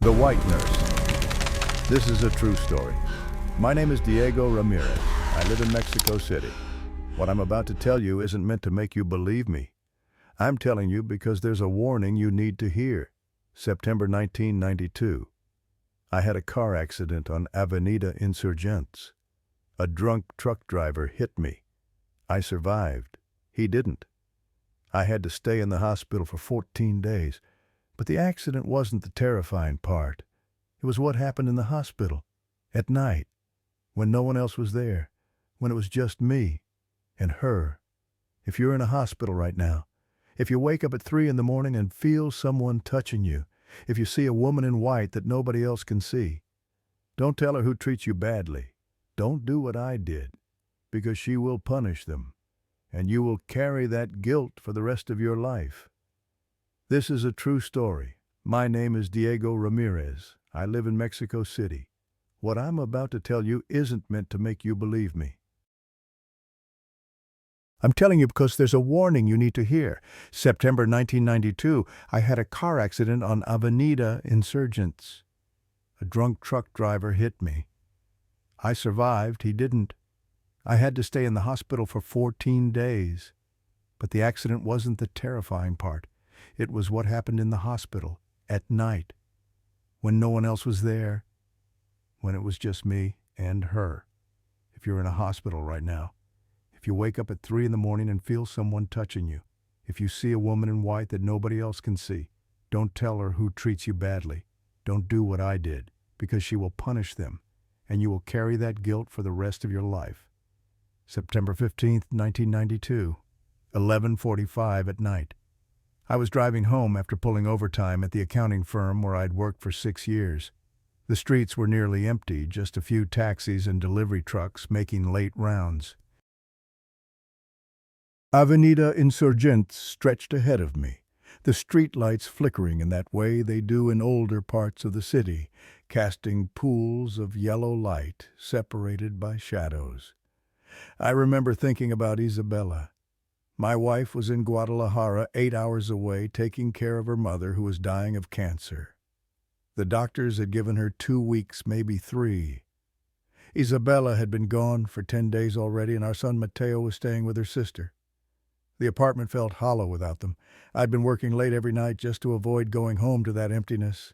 The White Nurse. This is a true story. My name is Diego Ramirez. I live in Mexico City. What I'm about to tell you isn't meant to make you believe me. I'm telling you because there's a warning you need to hear. September 1992. I had a car accident on Avenida Insurgentes. A drunk truck driver hit me. I survived. He didn't. I had to stay in the hospital for 14 days. But the accident wasn't the terrifying part. It was what happened in the hospital, at night, when no one else was there, when it was just me and her. If you're in a hospital right now, if you wake up at 3 in the morning and feel someone touching you, if you see a woman in white that nobody else can see, don't tell her who treats you badly. Don't do what I did, because she will punish them, and you will carry that guilt for the rest of your life. This is a true story. My name is Diego Ramirez. I live in Mexico City. What I'm about to tell you isn't meant to make you believe me. I'm telling you because there's a warning you need to hear. September 1992, I had a car accident on Avenida Insurgentes. A drunk truck driver hit me. I survived, he didn't. I had to stay in the hospital for 14 days. But the accident wasn't the terrifying part. It was what happened in the hospital, at night, when no one else was there, when it was just me and her. If you're in a hospital right now, if you wake up at 3 in the morning and feel someone touching you, if you see a woman in white that nobody else can see, don't tell her who treats you badly. Don't do what I did, because she will punish them, and you will carry that guilt for the rest of your life. September 15th, 1992, 11:45 at night. I was driving home after pulling overtime at the accounting firm where I'd worked for 6 years. The streets were nearly empty, just a few taxis and delivery trucks making late rounds. Avenida Insurgentes stretched ahead of me, the streetlights flickering in that way they do in older parts of the city, casting pools of yellow light separated by shadows. I remember thinking about Isabella. My wife was in Guadalajara 8 hours away taking care of her mother who was dying of cancer. The doctors had given her 2 weeks, maybe 3. Isabella had been gone for 10 days already, and our son Mateo was staying with her sister. The apartment felt hollow without them. I'd been working late every night just to avoid going home to that emptiness.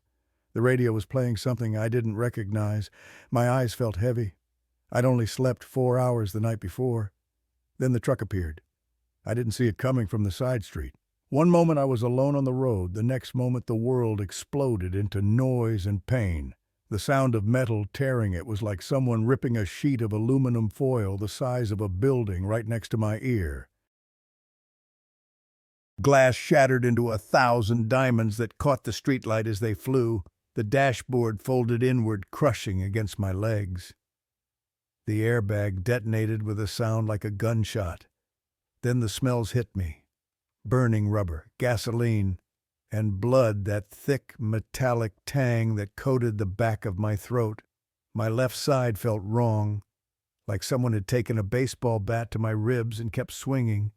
The radio was playing something I didn't recognize. My eyes felt heavy. I'd only slept 4 hours the night before. Then the truck appeared. I didn't see it coming from the side street. One moment I was alone on the road, the next moment the world exploded into noise and pain. The sound of metal tearing it was like someone ripping a sheet of aluminum foil the size of a building right next to my ear. Glass shattered into 1,000 diamonds that caught the streetlight as they flew. The dashboard folded inward, crushing against my legs. The airbag detonated with a sound like a gunshot. Then the smells hit me. Burning rubber, gasoline, and blood, that thick, metallic tang that coated the back of my throat. My left side felt wrong, like someone had taken a baseball bat to my ribs and kept swinging.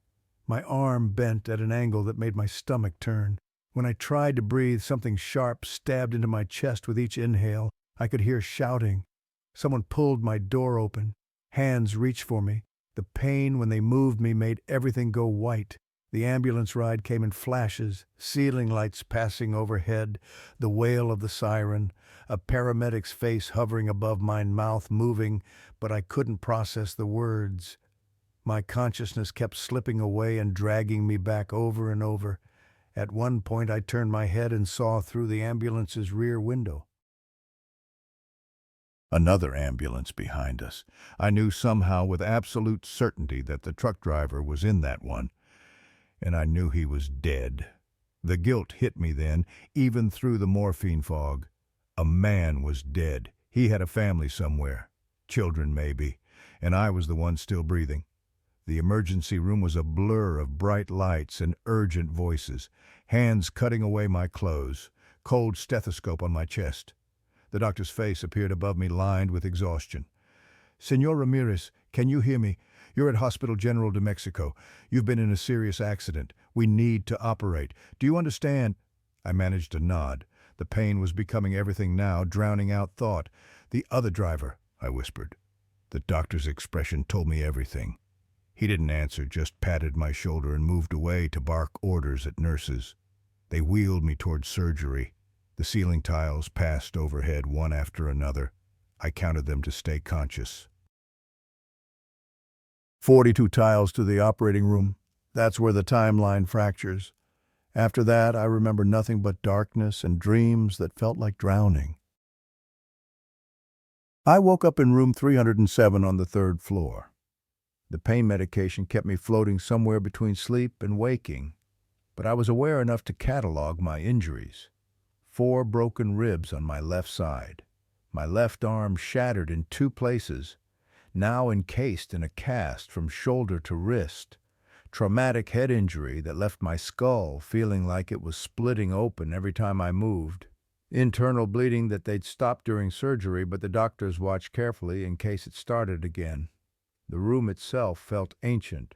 My arm bent at an angle that made my stomach turn. When I tried to breathe, something sharp stabbed into my chest with each inhale. I could hear shouting. Someone pulled my door open. Hands reached for me. The pain when they moved me made everything go white. The ambulance ride came in flashes, ceiling lights passing overhead, the wail of the siren, a paramedic's face hovering above my mouth moving, but I couldn't process the words. My consciousness kept slipping away and dragging me back over and over. At one point I turned my head and saw through the ambulance's rear window. Another ambulance behind us. I knew somehow with absolute certainty that the truck driver was in that one, and I knew he was dead. The guilt hit me then, even through the morphine fog. A man was dead. He had a family somewhere, children maybe, and I was the one still breathing. The emergency room was a blur of bright lights and urgent voices, hands cutting away my clothes, cold stethoscope on my chest. The doctor's face appeared above me, lined with exhaustion. "Senor Ramirez, can you hear me? You're at Hospital General de Mexico. You've been in a serious accident. We need to operate. Do you understand?" I managed to nod. The pain was becoming everything now, drowning out thought. "The other driver," I whispered. The doctor's expression told me everything. He didn't answer, just patted my shoulder and moved away to bark orders at nurses. They wheeled me toward surgery. The ceiling tiles passed overhead one after another. I counted them to stay conscious. 42 tiles to the operating room. That's where the timeline fractures. After that, I remember nothing but darkness and dreams that felt like drowning. I woke up in room 307 on the third floor. The pain medication kept me floating somewhere between sleep and waking, but I was aware enough to catalog my injuries. 4 broken ribs on my left side. My left arm shattered in 2 places, now encased in a cast from shoulder to wrist. Traumatic head injury that left my skull feeling like it was splitting open every time I moved. Internal bleeding that they'd stopped during surgery, but the doctors watched carefully in case it started again. The room itself felt ancient.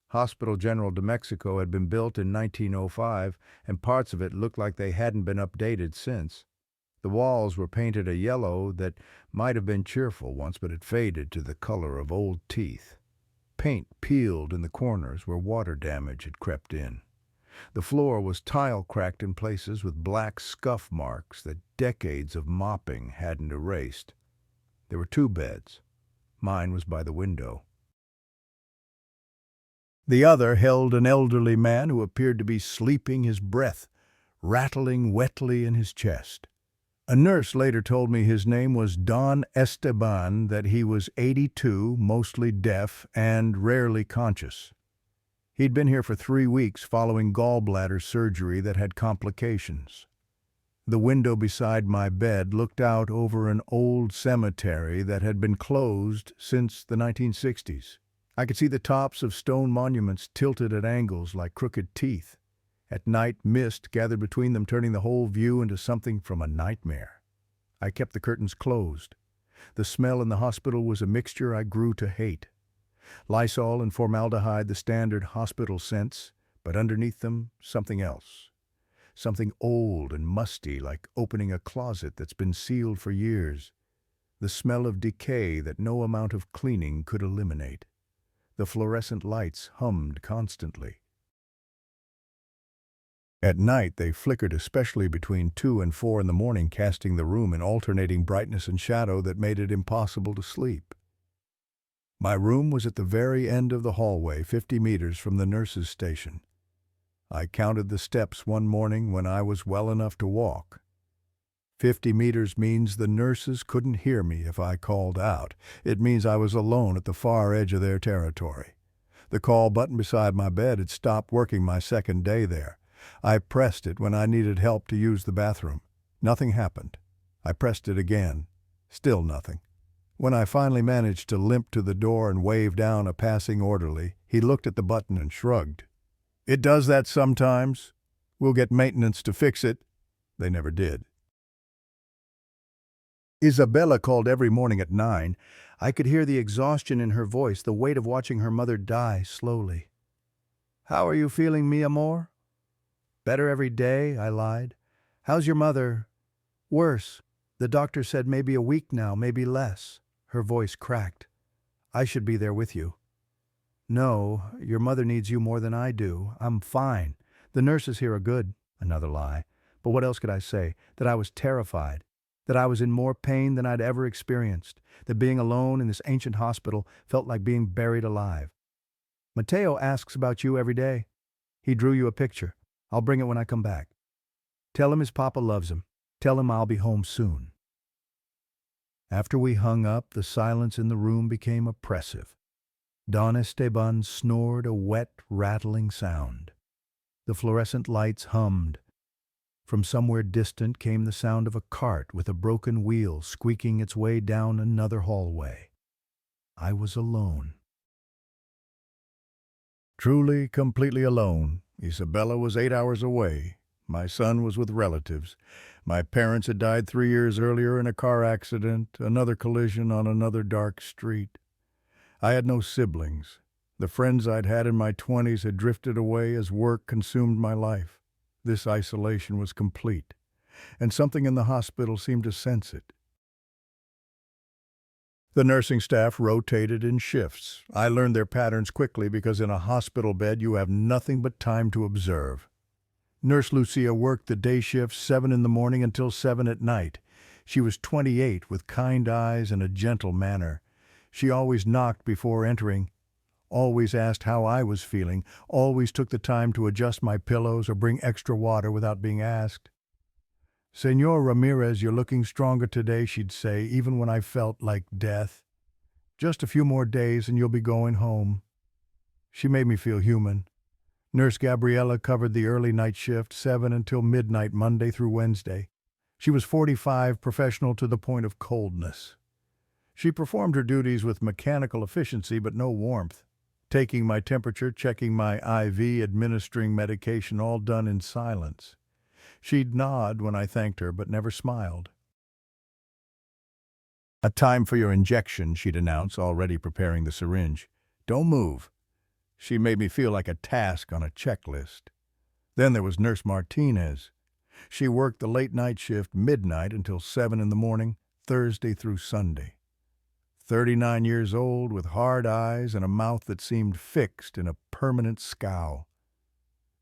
Hospital General de Mexico had been built in 1905, and parts of it looked like they hadn't been updated since. The walls were painted a yellow that might have been cheerful once, but had faded to the color of old teeth. Paint peeled in the corners where water damage had crept in. The floor was tile-cracked in places with black scuff marks that decades of mopping hadn't erased. There were 2 beds. Mine was by the window. The other held an elderly man who appeared to be sleeping, his breath rattling wetly in his chest. A nurse later told me his name was Don Esteban, that he was 82, mostly deaf, and rarely conscious. He'd been here for 3 weeks following gallbladder surgery that had complications. The window beside my bed looked out over an old cemetery that had been closed since the 1960s. I could see the tops of stone monuments tilted at angles like crooked teeth. At night, mist gathered between them, turning the whole view into something from a nightmare. I kept the curtains closed. The smell in the hospital was a mixture I grew to hate. Lysol and formaldehyde, the standard hospital scents, but underneath them, something else. Something old and musty, like opening a closet that's been sealed for years. The smell of decay that no amount of cleaning could eliminate. The fluorescent lights hummed constantly. At night, they flickered especially between 2 and 4 in the morning, casting the room in alternating brightness and shadow that made it impossible to sleep. My room was at the very end of the hallway, 50 meters from the nurse's station. I counted the steps one morning when I was well enough to walk. 50 meters means the nurses couldn't hear me if I called out. It means I was alone at the far edge of their territory. The call button beside my bed had stopped working my second day there. I pressed it when I needed help to use the bathroom. Nothing happened. I pressed it again. Still nothing. When I finally managed to limp to the door and wave down a passing orderly, he looked at the button and shrugged. "It does that sometimes. We'll get maintenance to fix it." They never did. Isabella called every morning at 9. I could hear the exhaustion in her voice, the weight of watching her mother die slowly. "How are you feeling, mi amor?" "Better every day," I lied. "How's your mother?" "Worse. The doctor said maybe a week now, maybe less." Her voice cracked. "I should be there with you." "No, your mother needs you more than I do. I'm fine. The nurses here are good." Another lie. But what else could I say? That I was terrified. That I was in more pain than I'd ever experienced. That being alone in this ancient hospital felt like being buried alive. "Mateo asks about you every day. He drew you a picture. I'll bring it when I come back. Tell him his papa loves him. Tell him I'll be home soon." After we hung up, the silence in the room became oppressive. Don Esteban snored a wet, rattling sound. The fluorescent lights hummed. From somewhere distant came the sound of a cart with a broken wheel squeaking its way down another hallway. I was alone. Truly, completely alone. Isabella was 8 hours away. My son was with relatives. My parents had died 3 years earlier in a car accident, another collision on another dark street. I had no siblings. The friends I'd had in my 20s had drifted away as work consumed my life. This isolation was complete. and something in the hospital seemed to sense it. The nursing staff rotated in shifts. I learned their patterns quickly because in a hospital bed you have nothing but time to observe. Nurse Lucia worked the day shift 7 in the morning until 7 at night. She was 28 with kind eyes and a gentle manner. She always knocked before entering, always asked how I was feeling, always took the time to adjust my pillows or bring extra water without being asked. "Senor Ramirez, you're looking stronger today," she'd say, even when I felt like death. "Just a few more days and you'll be going home." She made me feel human. Nurse Gabriella covered the early night shift, 7 until midnight Monday through Wednesday. She was 45, professional to the point of coldness. She performed her duties with mechanical efficiency but no warmth. Taking my temperature, checking my IV, administering medication, all done in silence. She'd nod when I thanked her, but never smiled. "A time for your injection," she'd announce, already preparing the syringe. "Don't move." She made me feel like a task on a checklist. Then there was Nurse Martinez. She worked the late-night shift, midnight until 7 in the morning, Thursday through Sunday. 39 years old, with hard eyes and a mouth that seemed fixed in a permanent scowl.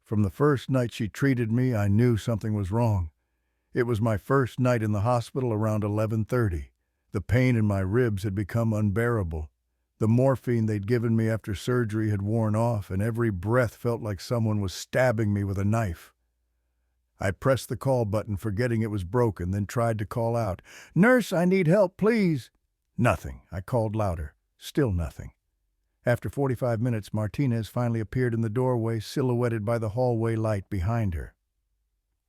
From the first night she treated me, I knew something was wrong. It was my first night in the hospital around 11:30. The pain in my ribs had become unbearable. The morphine they'd given me after surgery had worn off, and every breath felt like someone was stabbing me with a knife. I pressed the call button, forgetting it was broken, then tried to call out, "Nurse, I need help, please." Nothing. I called louder. Still nothing. After 45 minutes, Martinez finally appeared in the doorway, silhouetted by the hallway light behind her.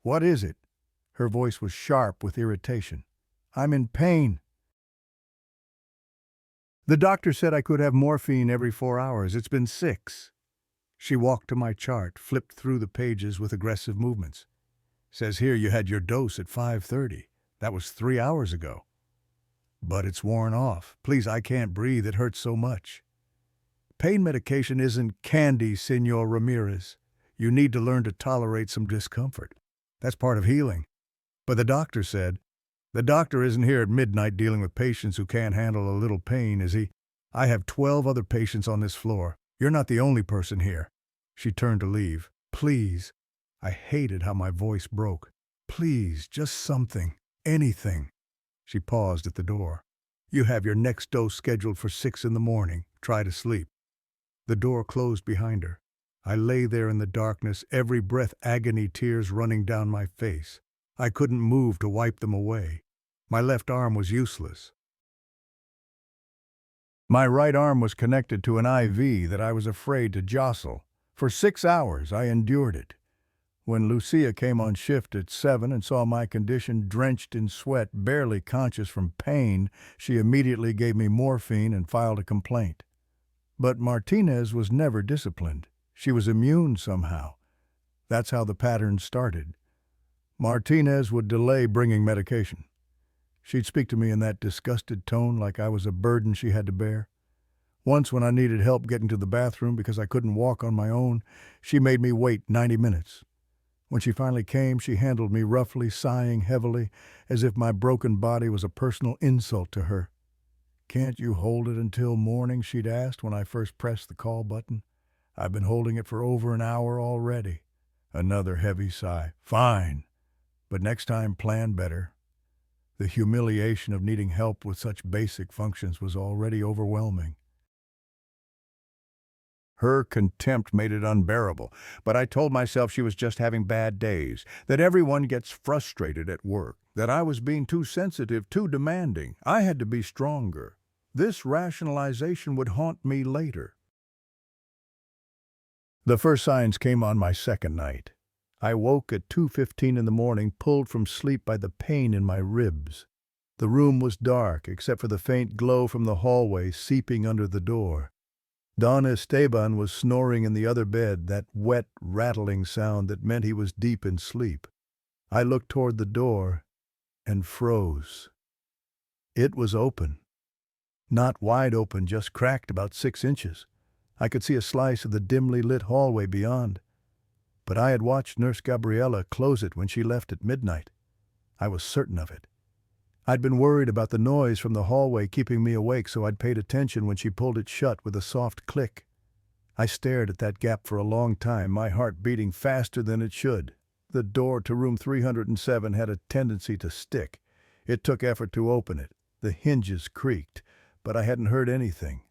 "What is it?" Her voice was sharp with irritation. "I'm in pain." "The doctor said I could have morphine every 4 hours. It's been 6. She walked to my chart, flipped through the pages with aggressive movements. "Says here you had your dose at 5:30. That was 3 hours ago." "But it's worn off. Please, I can't breathe. It hurts so much." "Pain medication isn't candy, Senor Ramirez. You need to learn to tolerate some discomfort. That's part of healing." "But the doctor said—" "The doctor isn't here at midnight dealing with patients who can't handle a little pain, is he? I have 12 other patients on this floor. You're not the only person here." She turned to leave. "Please." I hated how my voice broke. "Please, just something. Anything." She paused at the door. "You have your next dose scheduled for 6 in the morning. Try to sleep." The door closed behind her. I lay there in the darkness, every breath agony, tears running down my face. I couldn't move to wipe them away. My left arm was useless. My right arm was connected to an IV that I was afraid to jostle. For 6 hours I endured it. When Lucia came on shift at 7 and saw my condition, drenched in sweat, barely conscious from pain, she immediately gave me morphine and filed a complaint. But Martinez was never disciplined. She was immune somehow. That's how the pattern started. Martinez would delay bringing medication. She'd speak to me in that disgusted tone, like I was a burden she had to bear. Once, when I needed help getting to the bathroom because I couldn't walk on my own, she made me wait 90 minutes. When she finally came, she handled me roughly, sighing heavily, as if my broken body was a personal insult to her. "Can't you hold it until morning?" she'd asked when I first pressed the call button. "I've been holding it for over an hour already." Another heavy sigh. "Fine, but next time plan better." The humiliation of needing help with such basic functions was already overwhelming. Her contempt made it unbearable, but I told myself she was just having bad days, that everyone gets frustrated at work, that I was being too sensitive, too demanding. I had to be stronger. This rationalization would haunt me later. The first signs came on my second night. I woke at 2:15 in the morning, pulled from sleep by the pain in my ribs. The room was dark, except for the faint glow from the hallway seeping under the door. Don Esteban was snoring in the other bed, that wet, rattling sound that meant he was deep in sleep. I looked toward the door and froze. It was open. Not wide open, just cracked about 6 inches. I could see a slice of the dimly lit hallway beyond. But I had watched Nurse Gabriella close it when she left at midnight. I was certain of it. I'd been worried about the noise from the hallway keeping me awake, so I'd paid attention when she pulled it shut with a soft click. I stared at that gap for a long time, my heart beating faster than it should. The door to room 307 had a tendency to stick. It took effort to open it. The hinges creaked, but I hadn't heard anything.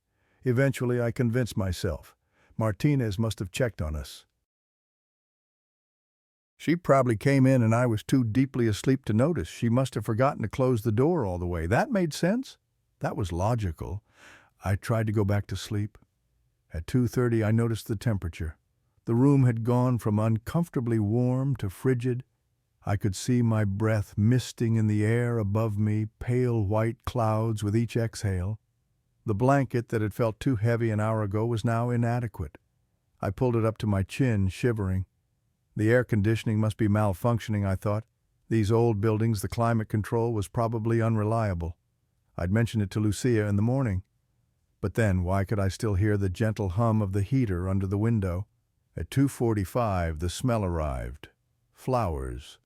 Eventually, I convinced myself. Martinez must have checked on us. She probably came in and I was too deeply asleep to notice. She must have forgotten to close the door all the way. That made sense. That was logical. I tried to go back to sleep. At 2:30, I noticed the temperature. The room had gone from uncomfortably warm to frigid. I could see my breath misting in the air above me, pale white clouds with each exhale. The blanket that had felt too heavy an hour ago was now inadequate. I pulled it up to my chin, shivering. The air conditioning must be malfunctioning, I thought. These old buildings, the climate control was probably unreliable. I'd mentioned it to Lucia in the morning. But then, why could I still hear the gentle hum of the heater under the window? At 2:45, the smell arrived. Flowers.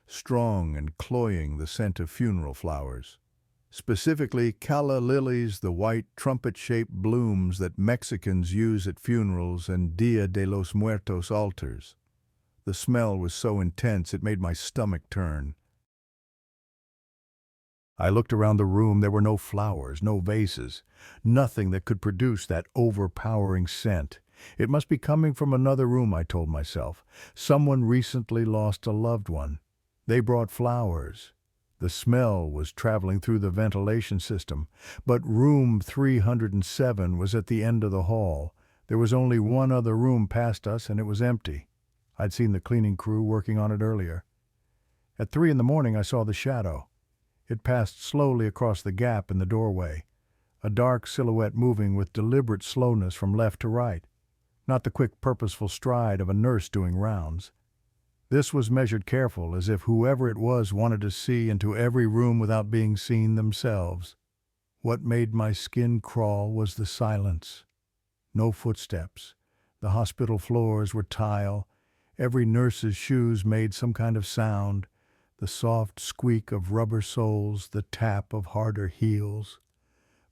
Strong and cloying, the scent of funeral flowers. Specifically, calla lilies, the white trumpet-shaped blooms that Mexicans use at funerals and Dia de los Muertos altars. The smell was so intense it made my stomach turn. I looked around the room. There were no flowers, no vases, nothing that could produce that overpowering scent. It must be coming from another room, I told myself. Someone recently lost a loved one. They brought flowers. The smell was traveling through the ventilation system, but room 307 was at the end of the hall. There was only one other room past us, and it was empty. I'd seen the cleaning crew working on it earlier. At 3 in the morning, I saw the shadow. It passed slowly across the gap in the doorway, a dark silhouette moving with deliberate slowness from left to right, not the quick, purposeful stride of a nurse doing rounds. This was measured careful, as if whoever it was wanted to see into every room without being seen themselves. What made my skin crawl was the silence. No footsteps. The hospital floors were tile. Every nurse's shoes made some kind of sound, the soft squeak of rubber soles, the tap of harder heels.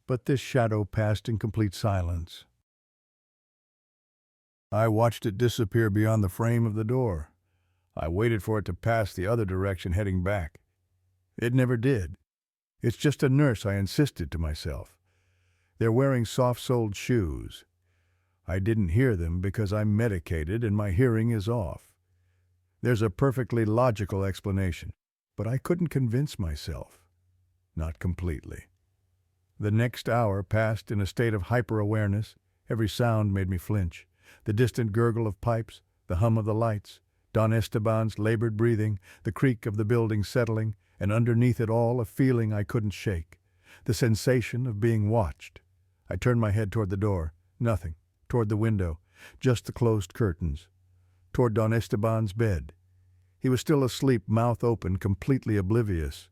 But this shadow passed in complete silence. I watched it disappear beyond the frame of the door. I waited for it to pass the other direction, heading back. It never did. It's just a nurse, I insisted to myself. They're wearing soft-soled shoes. I didn't hear them because I'm medicated and my hearing is off. There's a perfectly logical explanation, but I couldn't convince myself. Not completely. The next hour passed in a state of hyper-awareness. Every sound made me flinch. The distant gurgle of pipes, the hum of the lights, Don Esteban's labored breathing, the creak of the building settling, and underneath it all a feeling I couldn't shake. The sensation of being watched. I turned my head toward the door. Nothing. Toward the window, just the closed curtains. Toward Don Esteban's bed. He was still asleep, mouth open, completely oblivious.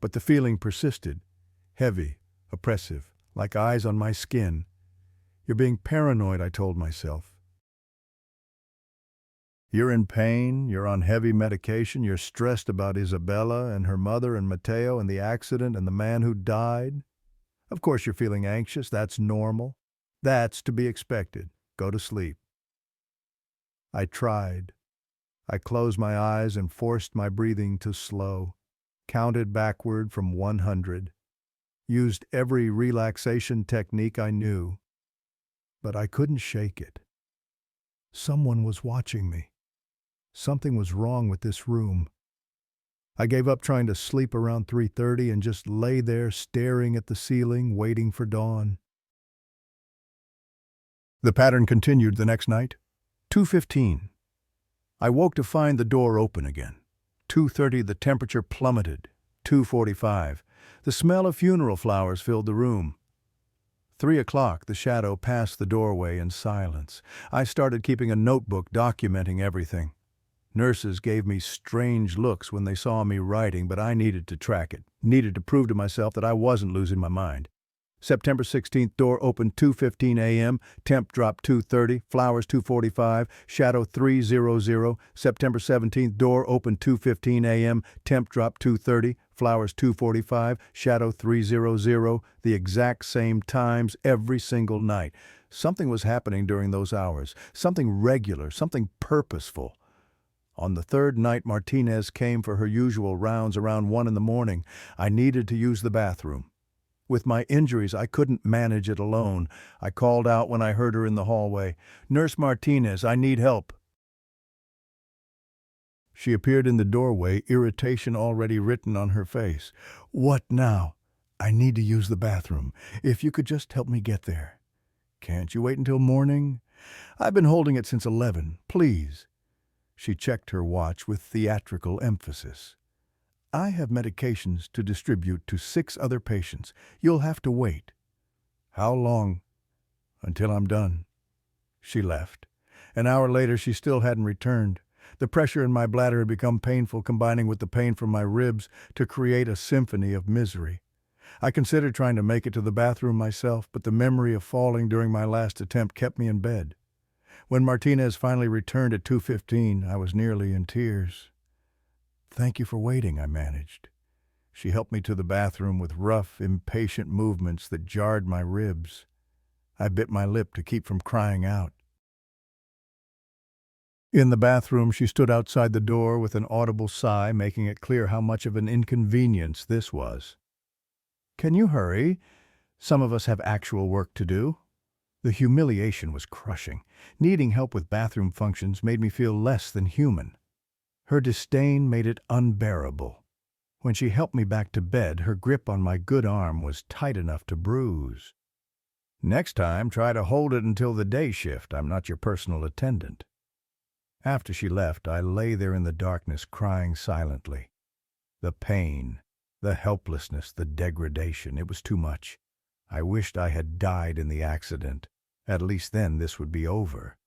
But the feeling persisted, heavy, oppressive, like eyes on my skin. You're being paranoid, I told myself. You're in pain, you're on heavy medication, you're stressed about Isabella and her mother and Mateo and the accident and the man who died. Of course you're feeling anxious, that's normal. That's to be expected. Go to sleep. I tried. I closed my eyes and forced my breathing to slow, counted backward from 100, used every relaxation technique I knew, but I couldn't shake it. Someone was watching me. Something was wrong with this room. I gave up trying to sleep around 3:30 and just lay there staring at the ceiling, waiting for dawn. The pattern continued the next night. 2:15. I woke to find the door open again. 2:30, the temperature plummeted. 2:45. The smell of funeral flowers filled the room. 3 o'clock, the shadow passed the doorway in silence. I started keeping a notebook documenting everything. Nurses gave me strange looks when they saw me writing, but I needed to track it, needed to prove to myself that I wasn't losing my mind. September 16th, door opened 2:15 a.m., temp drop 2:30, flowers 2:45, shadow 3:00. September 17th, door opened 2:15 a.m., temp drop 2:30, flowers 2:45, shadow 3:00, the exact same times every single night. Something was happening during those hours, something regular, something purposeful. On the third night, Martinez came for her usual rounds around 1 in the morning. I needed to use the bathroom. With my injuries, I couldn't manage it alone. I called out when I heard her in the hallway, "Nurse Martinez, I need help." She appeared in the doorway, irritation already written on her face. "What now?" "I need to use the bathroom. If you could just help me get there." "Can't you wait until morning?" "I've been holding it since 11. Please." She checked her watch with theatrical emphasis. "I have medications to distribute to 6 other patients. You'll have to wait." "How long?" "Until I'm done." She left. An hour later, she still hadn't returned. The pressure in my bladder had become painful, combining with the pain from my ribs to create a symphony of misery. I considered trying to make it to the bathroom myself, but the memory of falling during my last attempt kept me in bed. When Martinez finally returned at 2:15, I was nearly in tears. "Thank you for waiting," I managed. She helped me to the bathroom with rough, impatient movements that jarred my ribs. I bit my lip to keep from crying out. In the bathroom, she stood outside the door with an audible sigh, making it clear how much of an inconvenience this was. "Can you hurry? Some of us have actual work to do." The humiliation was crushing. Needing help with bathroom functions made me feel less than human. Her disdain made it unbearable. When she helped me back to bed, her grip on my good arm was tight enough to bruise. "Next time, try to hold it until the day shift. I'm not your personal attendant." After she left, I lay there in the darkness, crying silently. The pain, the helplessness, the degradation, it was too much. I wished I had died in the accident. At least then this would be over.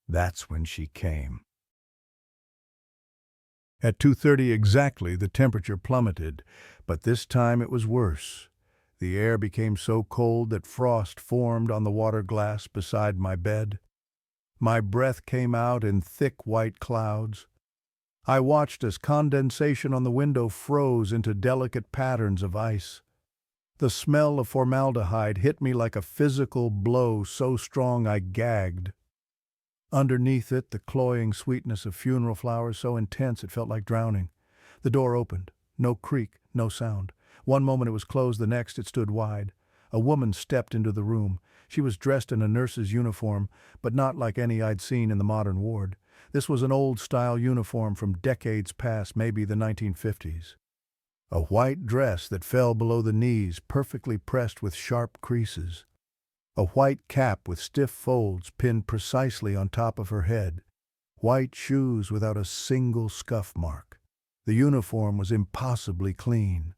That's when she came. At 2:30 exactly, the temperature plummeted, but this time it was worse. The air became so cold that frost formed on the water glass beside my bed. My breath came out in thick white clouds. I watched as condensation on the window froze into delicate patterns of ice. The smell of formaldehyde hit me like a physical blow so strong I gagged. Underneath it, the cloying sweetness of funeral flowers so intense it felt like drowning. The door opened. No creak, no sound. One moment it was closed, the next it stood wide. A woman stepped into the room. She was dressed in a nurse's uniform, but not like any I'd seen in the modern ward. This was an old-style uniform from decades past, maybe the 1950s. A white dress that fell below the knees, perfectly pressed with sharp creases. A white cap with stiff folds pinned precisely on top of her head. White shoes without a single scuff mark. The uniform was impossibly clean.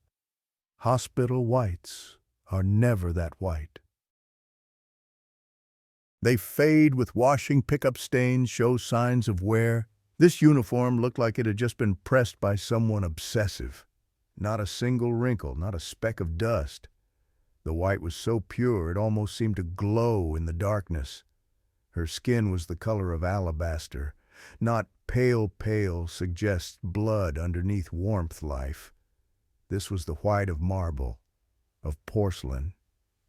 Hospital whites are never that white. They fade with washing, pickup stains show signs of wear. This uniform looked like it had just been pressed by someone obsessive. Not a single wrinkle, not a speck of dust. The white was so pure it almost seemed to glow in the darkness. Her skin was the color of alabaster. Not pale suggests blood underneath warmth life. This was the white of marble, of porcelain,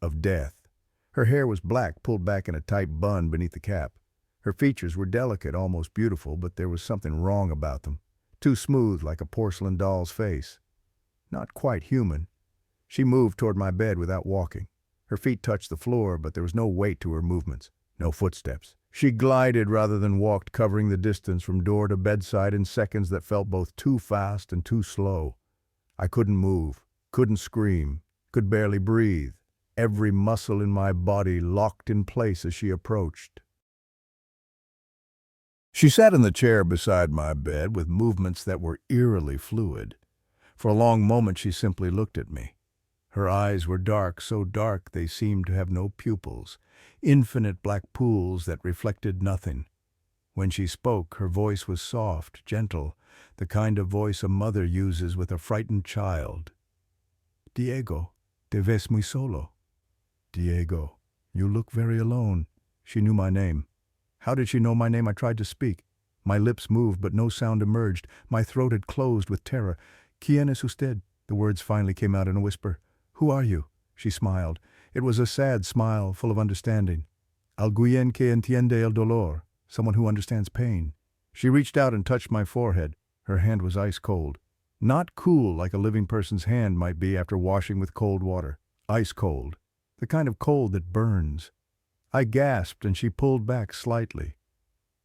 of death. Her hair was black, pulled back in a tight bun beneath the cap. Her features were delicate, almost beautiful, but there was something wrong about them. Too smooth, like a porcelain doll's face. Not quite human. She moved toward my bed without walking. Her feet touched the floor, but there was no weight to her movements, no footsteps. She glided rather than walked, covering the distance from door to bedside in seconds that felt both too fast and too slow. I couldn't move, couldn't scream, could barely breathe. Every muscle in my body locked in place as she approached. She sat in the chair beside my bed with movements that were eerily fluid. For a long moment she simply looked at me. Her eyes were dark, so dark they seemed to have no pupils, infinite black pools that reflected nothing. When she spoke, her voice was soft, gentle, the kind of voice a mother uses with a frightened child. "Diego, te ves muy solo." Diego, you look very alone. She knew my name. How did she know my name? I tried to speak. My lips moved, but no sound emerged. My throat had closed with terror. ¿Quién es usted? The words finally came out in a whisper. Who are you? She smiled. It was a sad smile, full of understanding. Alguien que entiende el dolor, someone who understands pain. She reached out and touched my forehead. Her hand was ice cold. Not cool like a living person's hand might be after washing with cold water. Ice cold. The kind of cold that burns. I gasped and she pulled back slightly.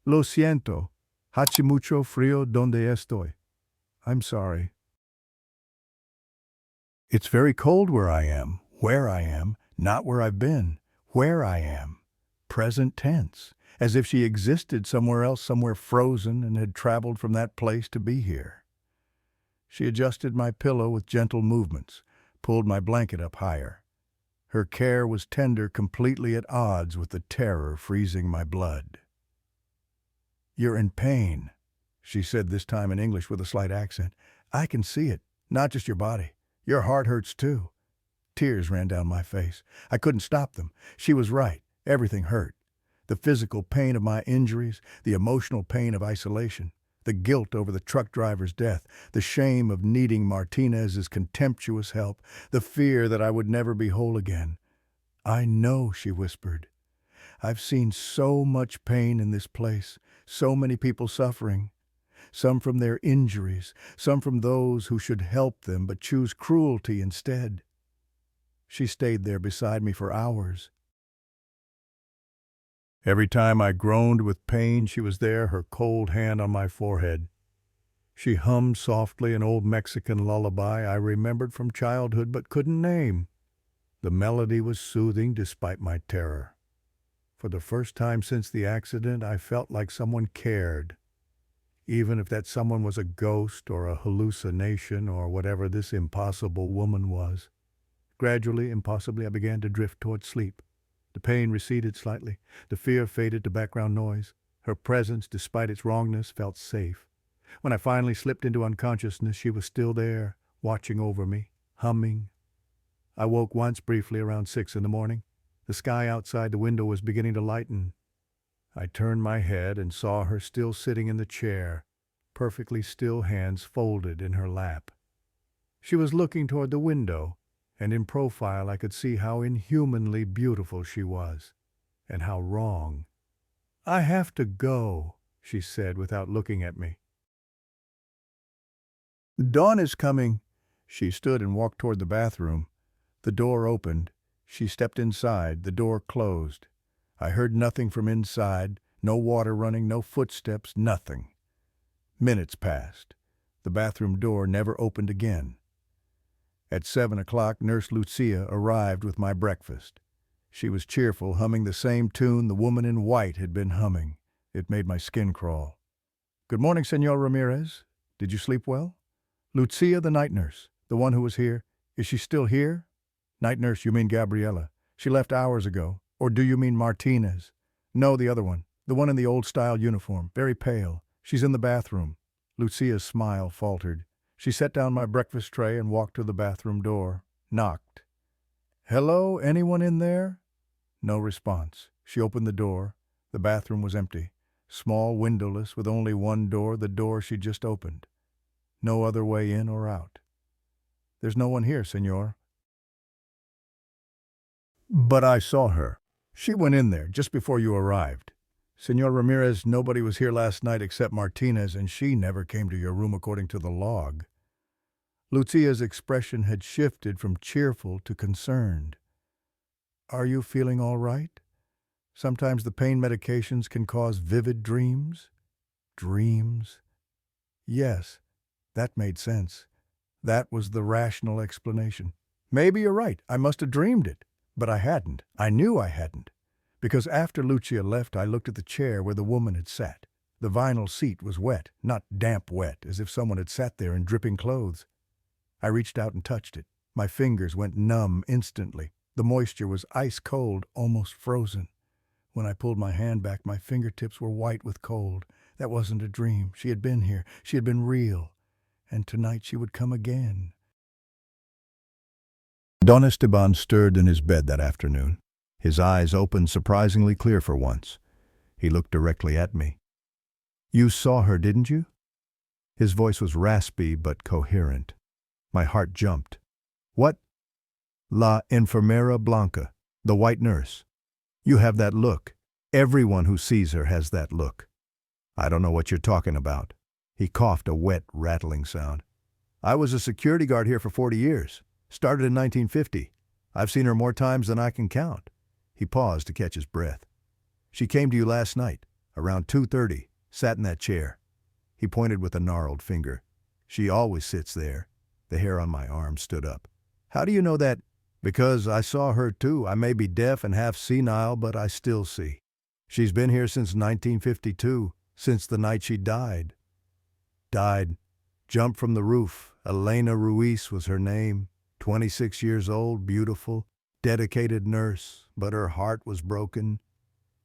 Lo siento. Hace mucho frío donde estoy. I'm sorry. It's very cold where I am. Where I am. Not where I've been. Where I am. Present tense. As if she existed somewhere else, somewhere frozen, and had traveled from that place to be here. She adjusted my pillow with gentle movements, pulled my blanket up higher. Her care was tender, completely at odds with the terror freezing my blood. You're in pain, she said this time in English with a slight accent. I can see it, not just your body. Your heart hurts too. Tears ran down my face. I couldn't stop them. She was right. Everything hurt. The physical pain of my injuries, the emotional pain of isolation, the guilt over the truck driver's death, the shame of needing Martinez's contemptuous help, the fear that I would never be whole again. I know, she whispered. I've seen so much pain in this place, so many people suffering, some from their injuries, some from those who should help them but choose cruelty instead. She stayed there beside me for hours. Every time I groaned with pain, she was there, her cold hand on my forehead. She hummed softly an old Mexican lullaby I remembered from childhood but couldn't name. The melody was soothing despite my terror. For the first time since the accident, I felt like someone cared, even if that someone was a ghost or a hallucination or whatever this impossible woman was. Gradually, impossibly, I began to drift toward sleep. The pain receded slightly. The fear faded to background noise. Her presence, despite its wrongness, felt safe. When I finally slipped into unconsciousness, she was still there, watching over me, humming. I woke once briefly around 6 in the morning. The sky outside the window was beginning to lighten. I turned my head and saw her still sitting in the chair, perfectly still, hands folded in her lap. She was looking toward the window, and in profile I could see how inhumanly beautiful she was, and how wrong. I have to go, she said without looking at me. Dawn is coming. She stood and walked toward the bathroom. The door opened. She stepped inside. The door closed. I heard nothing from inside, no water running, no footsteps, nothing. Minutes passed. The bathroom door never opened again. At 7 o'clock, Nurse Lucia arrived with my breakfast. She was cheerful, humming the same tune the woman in white had been humming. It made my skin crawl. Good morning, Senor Ramirez. Did you sleep well? Lucia, the night nurse, the one who was here. Is she still here? Night nurse, you mean Gabriela. She left hours ago. Or do you mean Martinez? No, the other one. The one in the old-style uniform, very pale. She's in the bathroom. Lucia's smile faltered. She set down my breakfast tray and walked to the bathroom door. Knocked. Hello, anyone in there? No response. She opened the door. The bathroom was empty. Small, windowless, with only one door, the door she just opened. No other way in or out. There's no one here, senor. But I saw her. She went in there just before you arrived. Senor Ramirez, nobody was here last night except Martinez, and she never came to your room according to the log. Lucia's expression had shifted from cheerful to concerned. Are you feeling all right? Sometimes the pain medications can cause vivid dreams. Dreams? Yes, that made sense. That was the rational explanation. Maybe you're right. I must have dreamed it. But I hadn't. I knew I hadn't. Because after Lucia left, I looked at the chair where the woman had sat. The vinyl seat was wet, not damp wet, as if someone had sat there in dripping clothes. I reached out and touched it. My fingers went numb instantly. The moisture was ice cold, almost frozen. When I pulled my hand back, my fingertips were white with cold. That wasn't a dream. She had been here. She had been real. And tonight she would come again. Don Esteban stirred in his bed that afternoon. His eyes opened surprisingly clear for once. He looked directly at me. "You saw her, didn't you?" His voice was raspy but coherent. My heart jumped. "What?" "La enfermera blanca, the white nurse. You have that look. Everyone who sees her has that look." "I don't know what you're talking about." He coughed a wet, rattling sound. "I was a security guard here for 40 years. Started in 1950. I've seen her more times than I can count." He paused to catch his breath. "She came to you last night, around 2:30, sat in that chair." He pointed with a gnarled finger. "She always sits there." The hair on my arm stood up. "How do you know that?" "Because I saw her too. I may be deaf and half senile, but I still see. She's been here since 1952, since the night she died." "Died. Jumped from the roof. Elena Ruiz was her name. 26 years old, beautiful, dedicated nurse, but her heart was broken."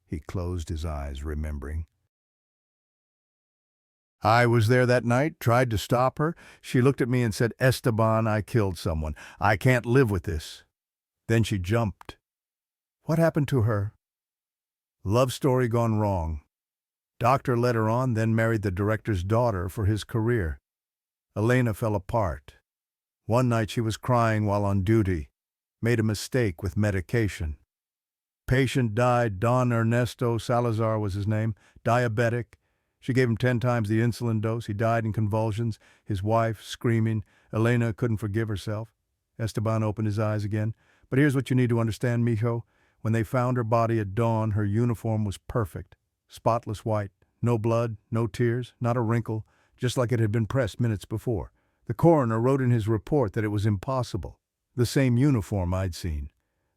He closed his eyes, remembering. "I was there that night, tried to stop her. She looked at me and said, 'Esteban, I killed someone. I can't live with this.' Then she jumped." "What happened to her?" "Love story gone wrong. Doctor led her on, then married the director's daughter for his career. Elena fell apart. One night she was crying while on duty. Made a mistake with medication. Patient died. Don Ernesto Salazar was his name. Diabetic. She gave him 10 times the insulin dose. He died in convulsions. His wife screaming. Elena couldn't forgive herself." Esteban opened his eyes again. "But here's what you need to understand, mijo. When they found her body at dawn, her uniform was perfect. Spotless white. No blood, no tears, not a wrinkle, just like it had been pressed minutes before. The coroner wrote in his report that it was impossible. The same uniform I'd seen.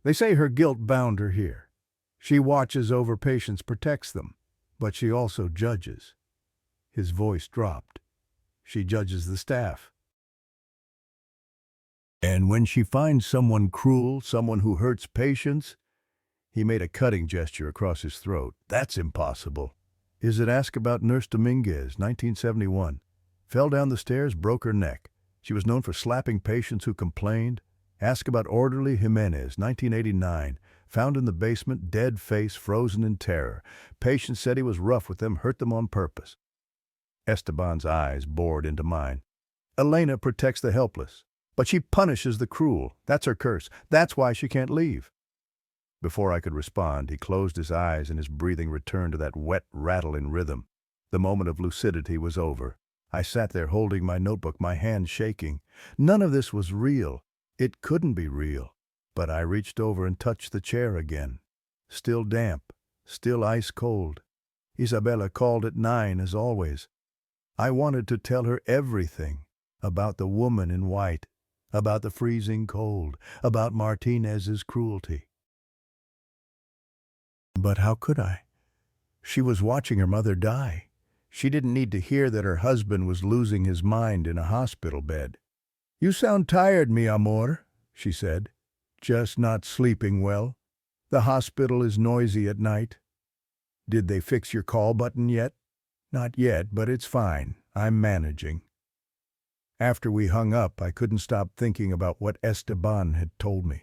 They say her guilt bound her here. She watches over patients, protects them, but she also judges." His voice dropped. "She judges the staff. And when she finds someone cruel, someone who hurts patients," he made a cutting gesture across his throat, "that's impossible." "Is it ask about Nurse Dominguez, 1971. Fell down the stairs, broke her neck. She was known for slapping patients who complained. Ask about Orderly Jimenez, 1989. Found in the basement, dead face, frozen in terror. Patient said he was rough with them, hurt them on purpose." Esteban's eyes bored into mine. "Elena protects the helpless, but she punishes the cruel. That's her curse. That's why she can't leave." Before I could respond, he closed his eyes and his breathing returned to that wet rattle in rhythm. The moment of lucidity was over. I sat there holding my notebook, my hands shaking. None of this was real. It couldn't be real. But I reached over and touched the chair again. Still damp, still ice cold. Isabella called at 9 as always. I wanted to tell her everything. About the woman in white. About the freezing cold. About Martinez's cruelty. But how could I? She was watching her mother die. She didn't need to hear that her husband was losing his mind in a hospital bed. "You sound tired, mi amor," she said. "Just not sleeping well. The hospital is noisy at night." "Did they fix your call button yet?" "Not yet, but it's fine. I'm managing." After we hung up, I couldn't stop thinking about what Esteban had told me.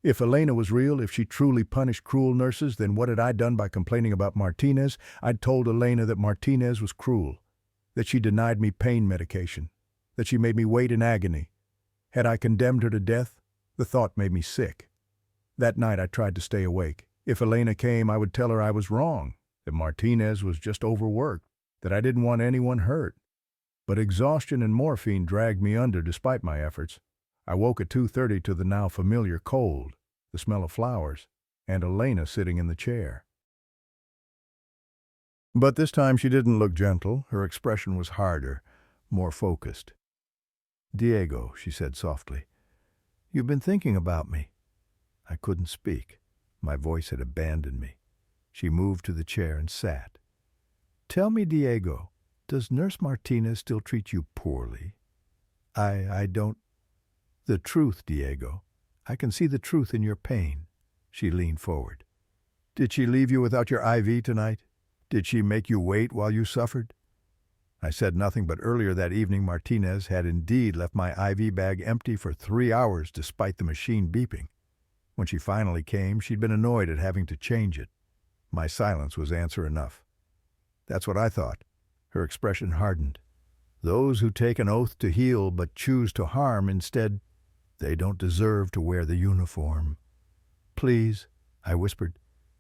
If Elena was real, if she truly punished cruel nurses, then what had I done by complaining about Martinez? I'd told Elena that Martinez was cruel, that she denied me pain medication, that she made me wait in agony. Had I condemned her to death? The thought made me sick. That night I tried to stay awake. If Elena came, I would tell her I was wrong, that Martinez was just overworked, that I didn't want anyone hurt. But exhaustion and morphine dragged me under despite my efforts. I woke at 2:30 to the now familiar cold, the smell of flowers, and Elena sitting in the chair. But this time she didn't look gentle. Her expression was harder, more focused. "Diego," she said softly, "you've been thinking about me." I couldn't speak. My voice had abandoned me. She moved to the chair and sat. "Tell me, Diego, does Nurse Martinez still treat you poorly?" I don't... "The truth, Diego. I can see the truth in your pain." She leaned forward. "Did she leave you without your IV tonight? Did she make you wait while you suffered?" I said nothing, but earlier that evening Martinez had indeed left my IV bag empty for 3 hours despite the machine beeping. When she finally came, she'd been annoyed at having to change it. My silence was answer enough. That's what I thought. Her expression hardened. Those who take an oath to heal but choose to harm instead, they don't deserve to wear the uniform. Please, I whispered.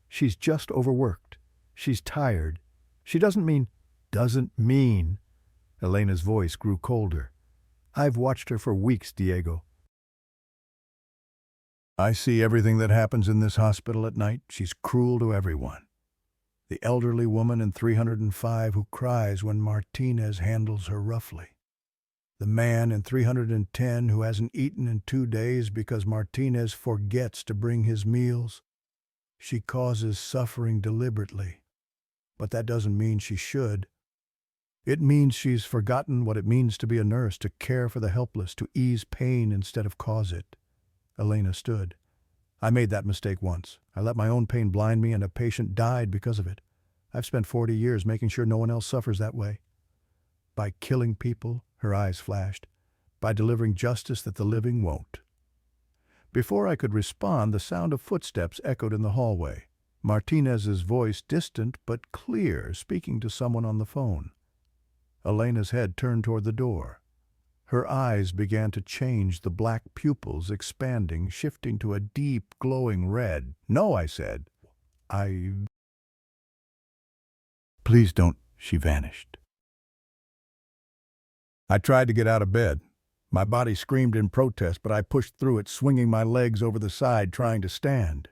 She's just overworked. She's tired. She doesn't mean. Elena's voice grew colder. I've watched her for weeks, Diego. I see everything that happens in this hospital at night. She's cruel to everyone. The elderly woman in 305 who cries when Martinez handles her roughly. The man in 310 who hasn't eaten in 2 days because Martinez forgets to bring his meals. She causes suffering deliberately. But that doesn't mean she should. It means she's forgotten what it means to be a nurse, to care for the helpless, to ease pain instead of cause it. Elena stood. I made that mistake once. I let my own pain blind me, and a patient died because of it. I've spent 40 years making sure no one else suffers that way. By killing people, her eyes flashed. By delivering justice that the living won't. Before I could respond, the sound of footsteps echoed in the hallway. Martinez's voice, distant but clear, speaking to someone on the phone. Elena's head turned toward the door. Her eyes began to change, the black pupils expanding, shifting to a deep, glowing red. No, I said. Please don't. She vanished. I tried to get out of bed. My body screamed in protest, but I pushed through it, swinging my legs over the side, trying to stand.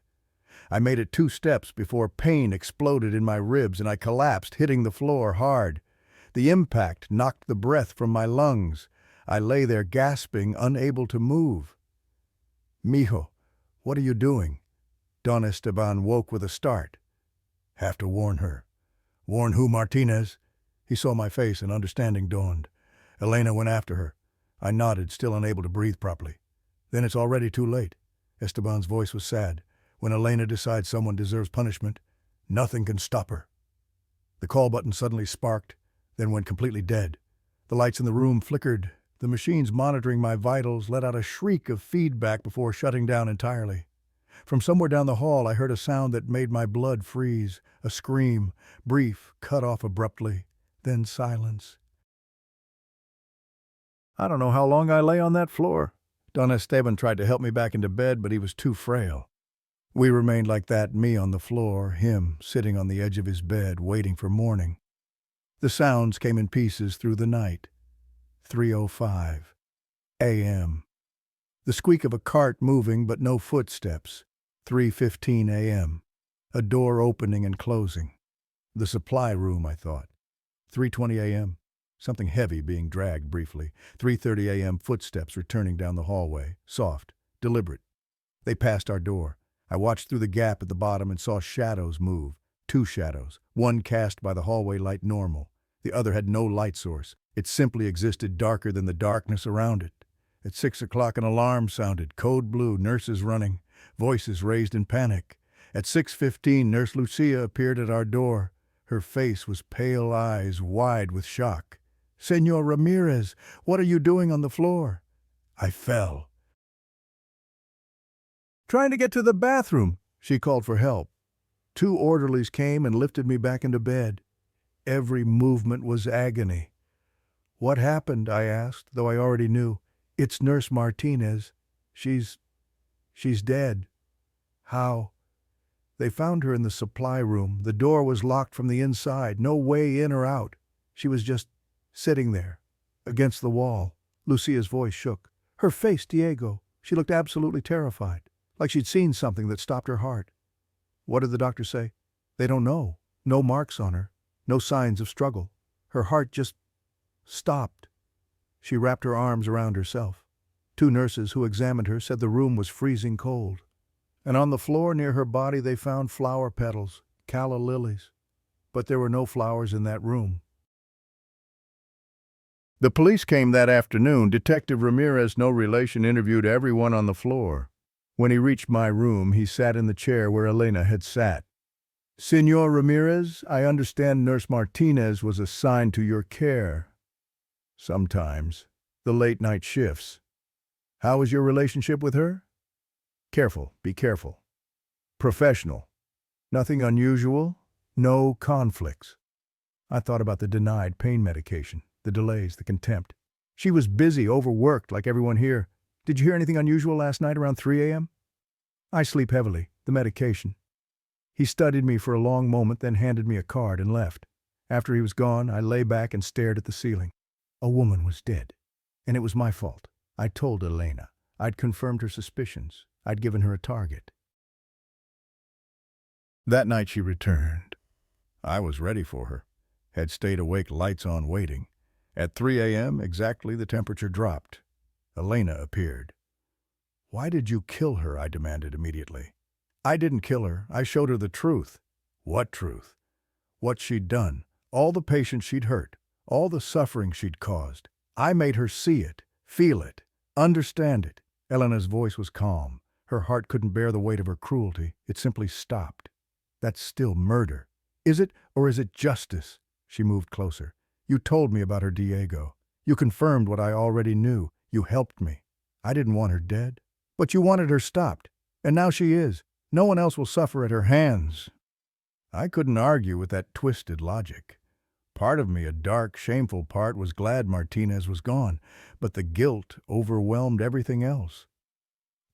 I made it 2 steps before pain exploded in my ribs and I collapsed, hitting the floor hard. The impact knocked the breath from my lungs. I lay there gasping, unable to move. Mijo, what are you doing? Don Esteban woke with a start. Have to warn her. Warn who, Martinez? He saw my face and understanding dawned. Elena went after her. I nodded, still unable to breathe properly. Then it's already too late. Esteban's voice was sad. When Elena decides someone deserves punishment, nothing can stop her. The call button suddenly sparked, then went completely dead. The lights in the room flickered. The machines monitoring my vitals let out a shriek of feedback before shutting down entirely. From somewhere down the hall, I heard a sound that made my blood freeze. A scream, brief, cut off abruptly, then silence. I don't know how long I lay on that floor. Don Esteban tried to help me back into bed, but he was too frail. We remained like that, me on the floor, him sitting on the edge of his bed, waiting for morning. The sounds came in pieces through the night. 3:05 a.m. The squeak of a cart moving, but no footsteps. 3:15 a.m. A door opening and closing. The supply room, I thought. 3:20 a.m. Something heavy being dragged briefly. 3:30 a.m. Footsteps returning down the hallway. Soft, deliberate. They passed our door. I watched through the gap at the bottom and saw shadows move. 2 shadows. One cast by the hallway light normal. The other had no light source. It simply existed, darker than the darkness around it. At 6 o'clock an alarm sounded. Code blue, nurses running. Voices raised in panic. At 6:15 Nurse Lucia appeared at our door. Her face was pale, eyes wide with shock. "Señor Ramirez, what are you doing on the floor?" I fell. "Trying to get to the bathroom," she called for help. 2 orderlies came and lifted me back into bed. Every movement was agony. "What happened?" I asked, though I already knew. "It's Nurse Martinez. She's dead." "How?" "They found her in the supply room. The door was locked from the inside, no way in or out. She was just sitting there, against the wall." Lucia's voice shook. Her face, Diego. She looked absolutely terrified, like she'd seen something that stopped her heart. "What did the doctor say?" "They don't know. No marks on her. No signs of struggle. Her heart just stopped." She wrapped her arms around herself. 2 nurses who examined her said the room was freezing cold. And on the floor near her body they found flower petals, calla lilies. But there were no flowers in that room. The police came that afternoon. Detective Ramirez, no relation, interviewed everyone on the floor. When he reached my room, he sat in the chair where Elena had sat. Senor Ramirez, I understand Nurse Martinez was assigned to your care. Sometimes. The late-night shifts. How is your relationship with her? Careful, be careful. Professional. Nothing unusual? No conflicts. I thought about the denied pain medication, the delays, the contempt. She was busy, overworked, like everyone here. Did you hear anything unusual last night around 3 a.m.? I sleep heavily, the medication. He studied me for a long moment, then handed me a card and left. After he was gone, I lay back and stared at the ceiling. A woman was dead. And it was my fault. I told Elena. I'd confirmed her suspicions. I'd given her a target. That night she returned. I was ready for her. Had stayed awake, lights on, waiting. At 3 a.m., exactly, the temperature dropped. Elena appeared. Why did you kill her? I demanded immediately. I didn't kill her. I showed her the truth. What truth? What she'd done. All the patients she'd hurt. All the suffering she'd caused. I made her see it, feel it, understand it. Elena's voice was calm. Her heart couldn't bear the weight of her cruelty. It simply stopped. That's still murder. Is it, or is it justice? She moved closer. You told me about her, Diego. You confirmed what I already knew. You helped me. I didn't want her dead. But you wanted her stopped. And now she is. No one else will suffer at her hands. I couldn't argue with that twisted logic. Part of me, a dark, shameful part, was glad Martinez was gone, but the guilt overwhelmed everything else.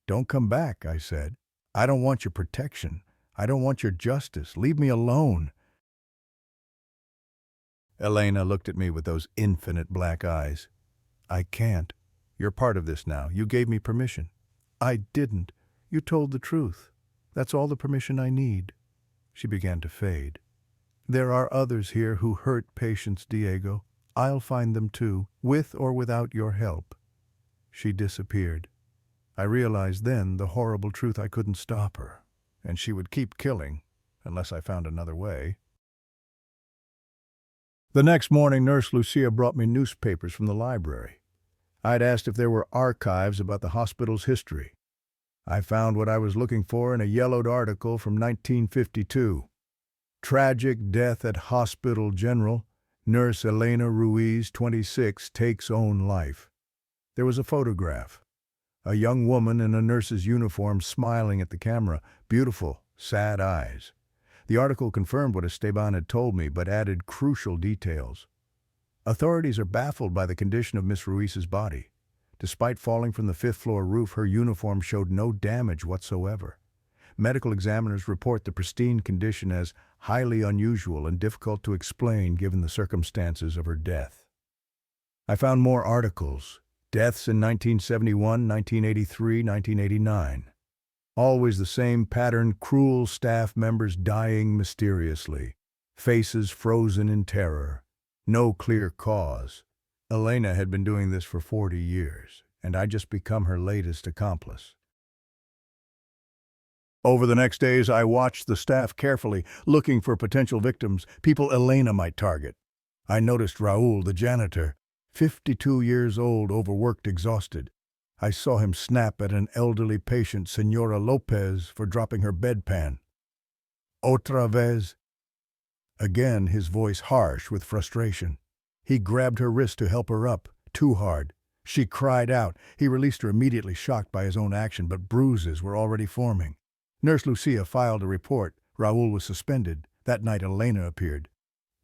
Don't come back, I said. I don't want your protection. I don't want your justice. Leave me alone. Elena looked at me with those infinite black eyes. I can't. You're part of this now. You gave me permission. I didn't. You told the truth. That's all the permission I need. She began to fade. There are others here who hurt patients, Diego. I'll find them too, with or without your help. She disappeared. I realized then the horrible truth. I couldn't stop her, and she would keep killing, unless I found another way. The next morning, Nurse Lucia brought me newspapers from the library. I'd asked if there were archives about the hospital's history. I found what I was looking for in a yellowed article from 1952. Tragic death at Hospital General. Nurse Elena Ruiz, 26, takes own life. There was a photograph. A young woman in a nurse's uniform smiling at the camera. Beautiful, sad eyes. The article confirmed what Esteban had told me, but added crucial details. Authorities are baffled by the condition of Miss Ruiz's body. Despite falling from the fifth-floor roof, her uniform showed no damage whatsoever. Medical examiners report the pristine condition as highly unusual and difficult to explain given the circumstances of her death. I found more articles. Deaths in 1971, 1983, 1989. Always the same pattern, cruel staff members dying mysteriously. Faces frozen in terror. No clear cause. Elena had been doing this for 40 years, and I'd just become her latest accomplice. Over the next days, I watched the staff carefully, looking for potential victims, people Elena might target. I noticed Raul, the janitor, 52 years old, overworked, exhausted. I saw him snap at an elderly patient, Senora Lopez, for dropping her bedpan. Otra vez. Again, his voice harsh with frustration. He grabbed her wrist to help her up, too hard. She cried out. He released her immediately, shocked by his own action, but bruises were already forming. Nurse Lucia filed a report. Raul was suspended. That night Elena appeared.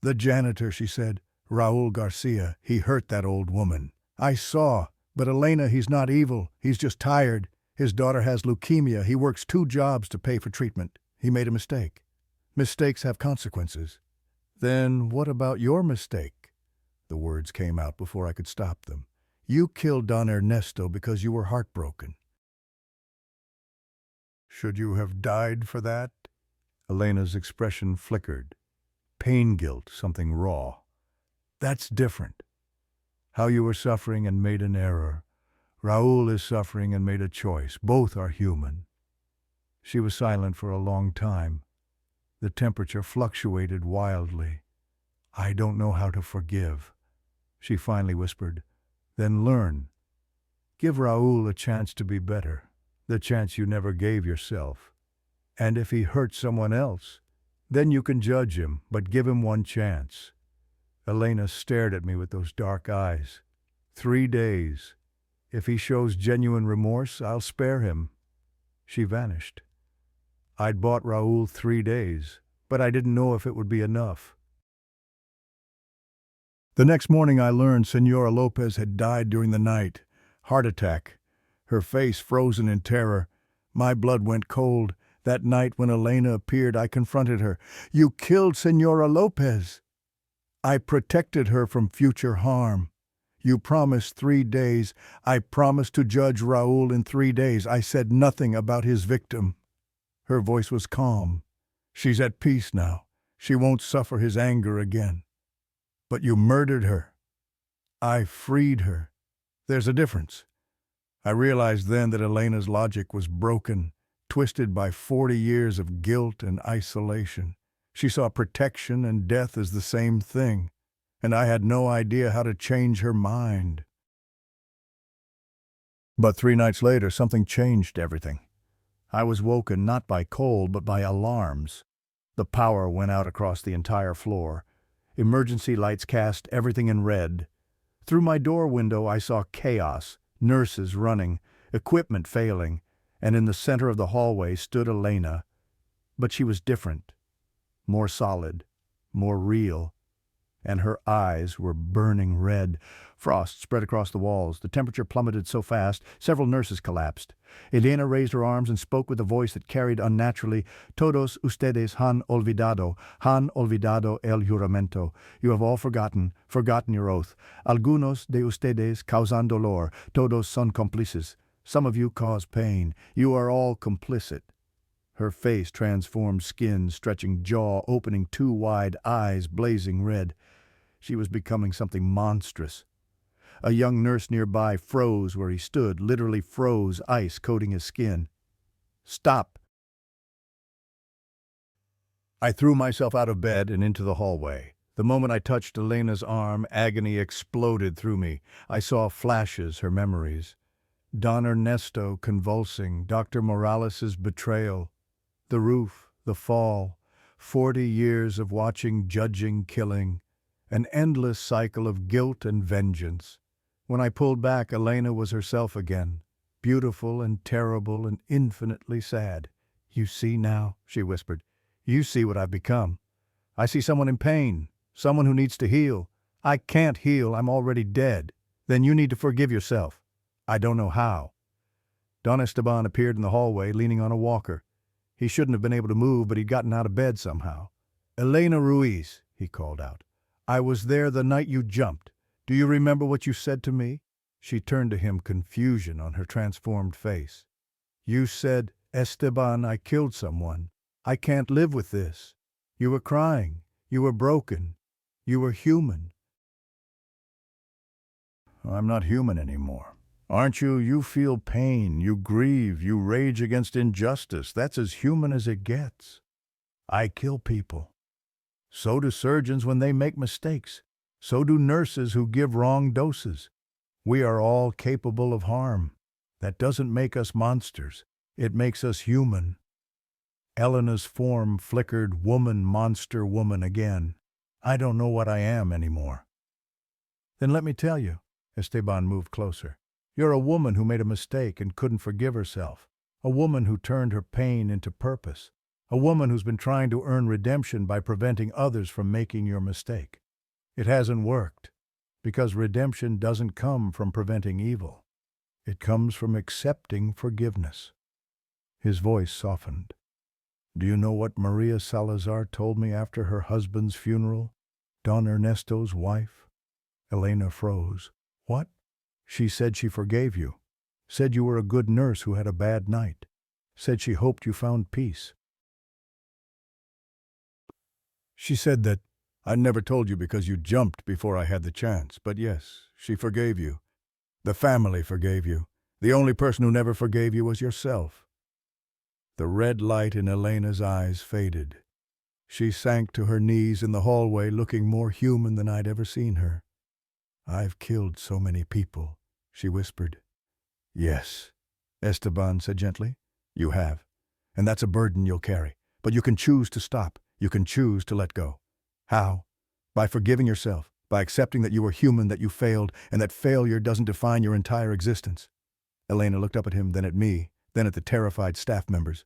The janitor, she said. Raul Garcia. He hurt that old woman. I saw. But Elena, he's not evil. He's just tired. His daughter has leukemia. He works 2 jobs to pay for treatment. He made a mistake. Mistakes have consequences. Then what about your mistake? The words came out before I could stop them. You killed Don Ernesto because you were heartbroken. Should you have died for that? Elena's expression flickered. Pain guilt, something raw. That's different. How you were suffering and made an error. Raul is suffering and made a choice. Both are human. She was silent for a long time. The temperature fluctuated wildly. I don't know how to forgive. She finally whispered. Then learn. Give Raul a chance to be better. The chance you never gave yourself. And if he hurts someone else, Then you can judge him, but give him one chance. Elena stared at me with those dark eyes. 3 days. If he shows genuine remorse, I'll spare him. She vanished. I'd bought Raul 3 days, but I didn't know if it would be enough. The next morning I learned Senora Lopez had died during the night. Heart attack. Her face frozen in terror. My blood went cold. That night when Elena appeared, I confronted her. "You killed Senora Lopez." "I protected her from future harm." "You promised 3 days. I promised to judge Raul in 3 days. I said nothing about his victim." Her voice was calm. "She's at peace now. She won't suffer his anger again." "But you murdered her." "I freed her. There's a difference." I realized then that Elena's logic was broken, twisted by 40 years of guilt and isolation. She saw protection and death as the same thing, and I had no idea how to change her mind. But 3 nights later, something changed everything. I was woken not by cold, but by alarms. The power went out across the entire floor. Emergency lights cast everything in red. Through my door window, I saw chaos, nurses running, equipment failing, and in the center of the hallway stood Elena. But she was different, more solid, more real, and her eyes were burning red. Frost spread across the walls. The temperature plummeted so fast, several nurses collapsed. Elena raised her arms and spoke with a voice that carried unnaturally. "Todos ustedes han olvidado el juramento. You have all forgotten your oath. Algunos de ustedes causan dolor. Todos son cómplices. Some of you cause pain. You are all complicit." Her face transformed skin, stretching jaw, opening 2 wide eyes, blazing red. She was becoming something monstrous. A young nurse nearby froze where he stood, literally froze, ice coating his skin. "Stop!" I threw myself out of bed and into the hallway. The moment I touched Elena's arm, agony exploded through me. I saw flashes, her memories. Don Ernesto convulsing, Dr. Morales' betrayal, the roof, the fall, 40 years of watching, judging, killing, an endless cycle of guilt and vengeance. When I pulled back, Elena was herself again, beautiful and terrible and infinitely sad. "You see now," she whispered. "You see what I've become. I see someone in pain, someone who needs to heal. I can't heal, I'm already dead. Then you need to forgive yourself." "I don't know how." Don Esteban appeared in the hallway, leaning on a walker. He shouldn't have been able to move, but he'd gotten out of bed somehow. "Elena Ruiz," he called out. "I was there the night you jumped. Do you remember what you said to me?" She turned to him, confusion on her transformed face. "You said, 'Esteban, I killed someone. I can't live with this.' You were crying. You were broken. You were human." "I'm not human anymore. Aren't you? You feel pain, you grieve, you rage against injustice. That's as human as it gets. I kill people. So do surgeons when they make mistakes. So do nurses who give wrong doses. We are all capable of harm. That doesn't make us monsters. It makes us human." Elena's form flickered, woman, monster, woman again. "I don't know what I am anymore." "Then let me tell you." Esteban moved closer. "You're a woman who made a mistake and couldn't forgive herself. A woman who turned her pain into purpose. A woman who's been trying to earn redemption by preventing others from making your mistake. It hasn't worked, because redemption doesn't come from preventing evil. It comes from accepting forgiveness." His voice softened. "Do you know what Maria Salazar told me after her husband's funeral? Don Ernesto's wife?" Elena froze. "What?" "She said she forgave you. Said you were a good nurse who had a bad night. Said she hoped you found peace. She said that I never told you because you jumped before I had the chance. But yes, she forgave you. The family forgave you. The only person who never forgave you was yourself." The red light in Elena's eyes faded. She sank to her knees in the hallway, looking more human than I'd ever seen her. "I've killed so many people," she whispered. "Yes," Esteban said gently. "You have. And that's a burden you'll carry. But you can choose to stop. You can choose to let go. How? By forgiving yourself, by accepting that you were human, that you failed, and that failure doesn't define your entire existence. Elena looked up at him, then at me, then at the terrified staff members.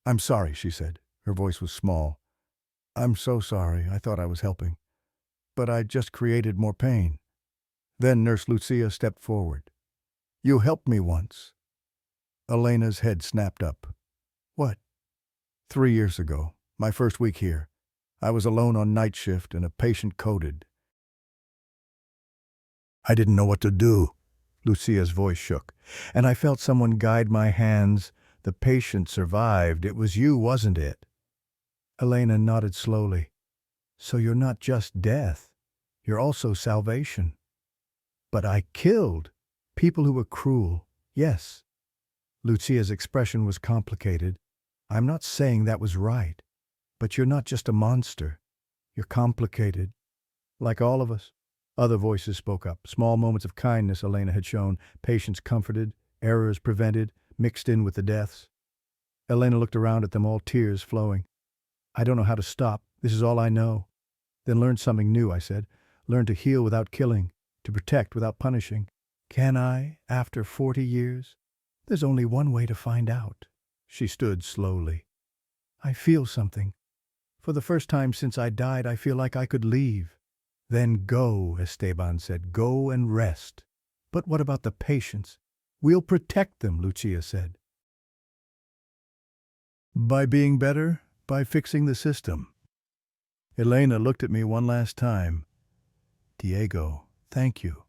"I'm sorry," she said. Her voice was small. "I'm so sorry. I thought I was helping. But I just created more pain." Then Nurse Lucia stepped forward. "You helped me once." Elena's head snapped up. "What?" 3 years ago, my first week here. I was alone on night shift and a patient coded. I didn't know what to do. Lucia's voice shook, and I felt someone guide my hands. The patient survived. It was you, wasn't it? Elena nodded slowly. "So you're not just death. You're also salvation." "But I killed people who were cruel." "Yes." Lucia's expression was complicated. "I'm not saying that was right. But you're not just a monster. You're complicated. Like all of us." Other voices spoke up. Small moments of kindness Elena had shown, patients comforted, errors prevented, mixed in with the deaths. Elena looked around at them all, tears flowing. "I don't know how to stop. This is all I know." "Then learn something new," I said. "Learn to heal without killing, to protect without punishing." "Can I, after 40 years? There's only one way to find out." She stood slowly. "I feel something. For the first time since I died, I feel like I could leave." "Then go," Esteban said. "Go and rest." "But what about the patients?" "We'll protect them," Lucia said. "By being better, by fixing the system." Elena looked at me one last time. "Diego, thank you